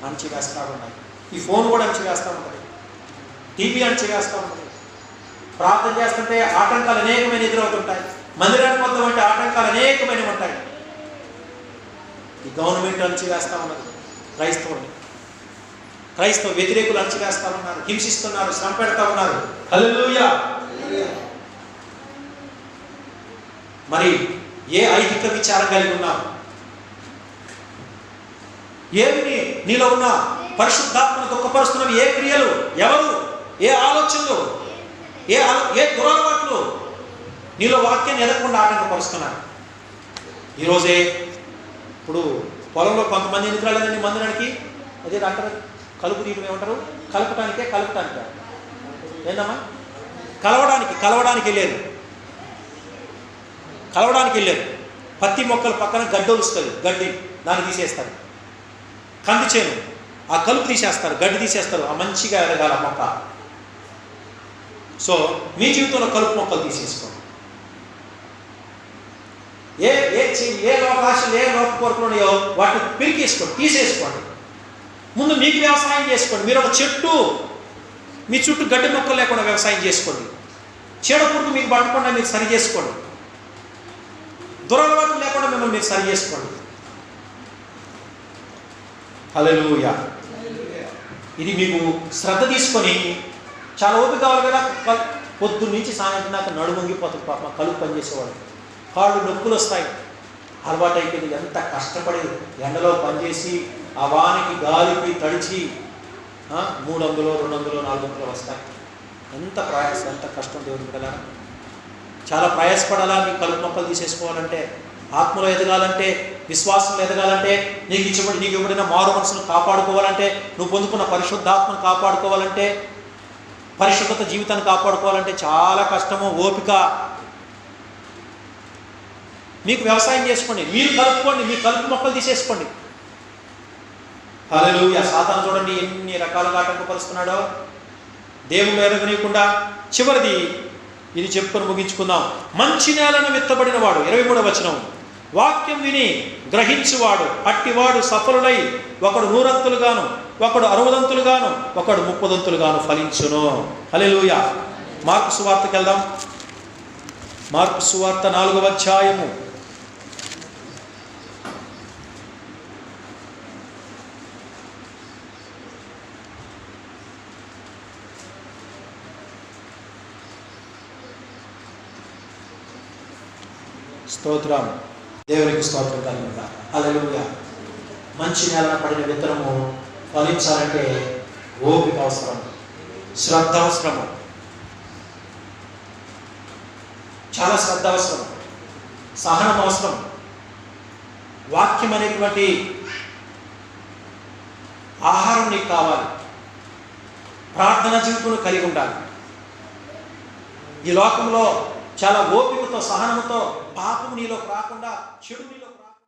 అణచివేస్తూ ఉన్నాయి. ఈ ఫోన్ కూడా అణచివేస్తూ ఉంటుంది, టీవీ అణచివేస్తూ ఉంటుంది. ప్రార్థన చేస్తుంటే ఆటంకాలు అనేకమైన ఎదురవుతుంటాయి. మందిరానికి వద్ద అంటే ఆటంకాలు అనేకమైనవి ఉంటాయి. ఈ గవర్నమెంట్ అణచివేస్తూ ఉన్నది క్రైస్తవుని. క్రైస్తవ వ్యతిరేకులు అణచివేస్తా ఉన్నారు, హింసిస్తున్నారు, శ్రమ పెడతా ఉన్నారు. హల్లెలూయా. మరి ఏ ఐహిక విచారం కలిగి ఉన్నావు? ఏమి నీలో ఉన్న పరిశుద్ధాత్మను దుఃఖపరుస్తున్నవి? ఏ క్రియలు? ఎవరు? ఏ ఆలోచనలు? ఏ దురలవాట్లు నీలో వాక్యాన్ని ఎదగకుండా ఆటంకపరుస్తున్నారు? ఈరోజే ఇప్పుడు పొలంలో కొంతమంది ఎందుకు రాలేదండి మందిరానికి? అదే అంటారు, కలుపు తీయడం ఏమంటారు? కలపటానికే ఏందమ్మా? కలవడానికి వెళ్ళారు. పత్తి మొక్కల పక్కన గడ్డి వస్తుంది, గడ్డి దాన్ని తీసేస్తారు. కంది చేను, ఆ కలుపు తీసేస్తారు, గడ్డి తీసేస్తారు, ఆ మంచిగా ఎదగాల మొక్క. సో మీ జీవితంలో కలుపు మొక్కలు తీసేసుకోండి. ఏ లోకాశలు, ఏ లోక కోరికలు ఉన్నాయో వాటిని పిరికేసుకోండి, తీసేసుకోండి. ముందు మీకు వ్యవసాయం చేసుకోండి. మీరు ఒక చెట్టు, మీ చుట్టూ గడ్డి మొక్కలు లేకుండా వ్యవసాయం చేసుకోండి. చీడపురుగు మీకు పట్టకుండా మీరు సరి చేసుకోండి. దురలవాట్లు లేకుండా మిమ్మల్ని మీరు సరి చేసుకోండి. హల్లెలూయా. ఇది మీకు శ్రద్ధ తీసుకొని, చాలా ఓపిక కావాలి కదా. పొద్దున్న నుంచి సాయంత్రం దాకా నడుమొంగిపోతుంది పాపం కలుపు పనిచేసేవాడు. కాళ్ళు నొప్పులు వస్తాయి, అలవాటు అయిపోయింది. ఎంత కష్టపడి ఎండలో పనిచేసి ఆ వానికి గాలికి తడిచి 300, 200, 400 వస్తాయి. ఎంత ప్రయాసం, ఎంత కష్టం దేవుడికి కదా. చాలా ప్రయాసపడాలా మీకు కలుపు మొక్కలు తీసేసుకోవాలంటే, ఆత్మలో ఎదగాలంటే, విశ్వాసంలో ఎదగాలంటే, నీకు ఇవ్వబడిన మారు మనసును కాపాడుకోవాలంటే, నువ్వు పొందుకున్న పరిశుద్ధాత్మను కాపాడుకోవాలంటే, పరిశుద్ధత జీవితాన్ని కాపాడుకోవాలంటే చాలా కష్టము, ఓపిక. మీకు వ్యవసాయం చేసుకోండి, మీరు కలుపుకోండి, మీ కలుపు మొక్కలు తీసేసుకోండి. హల్లెలూయా. సాతాను చూడండి ఎన్ని రకాలుగా ఆటంకపరుస్తున్నాడో దేవుళ్ళు ఎరగనీయకుండా. చివరిది ఇది చెప్పుకొని ముగించుకుందాం. మంచి నేలను విత్తబడిన వాడు, 23వ వచనం, వాక్యం విని గ్రహించువాడు అట్టివాడు సఫలులై ఒకడు 100 ఒకడు 60 ఒకడు 30 ఫలించును. హల్లెలూయా. మార్కు సువార్తకి వెళ్దాం. మార్కు సువార్త 4వ అధ్యాయము. స్తోత్రం, దేవునికి స్తోత్రం కలుగుగా. హల్లెలూయా. మంచి నేలన పడిన విత్తనము ఫలించాలంటే ఓపిక అవసరం, శ్రద్ధ అవసరము, చాలా శ్రద్ధ అవసరం, సహనం అవసరం. వాక్యం అనేటువంటి ఆహారం నీకు కావాలి. ప్రార్థన జీవితం కలిగి ఉండాలి. ఈ లోకంలో చాలా ఓపికతో, సహనంతో పాపం నీలోకి రాకుండా, చెడు నీలో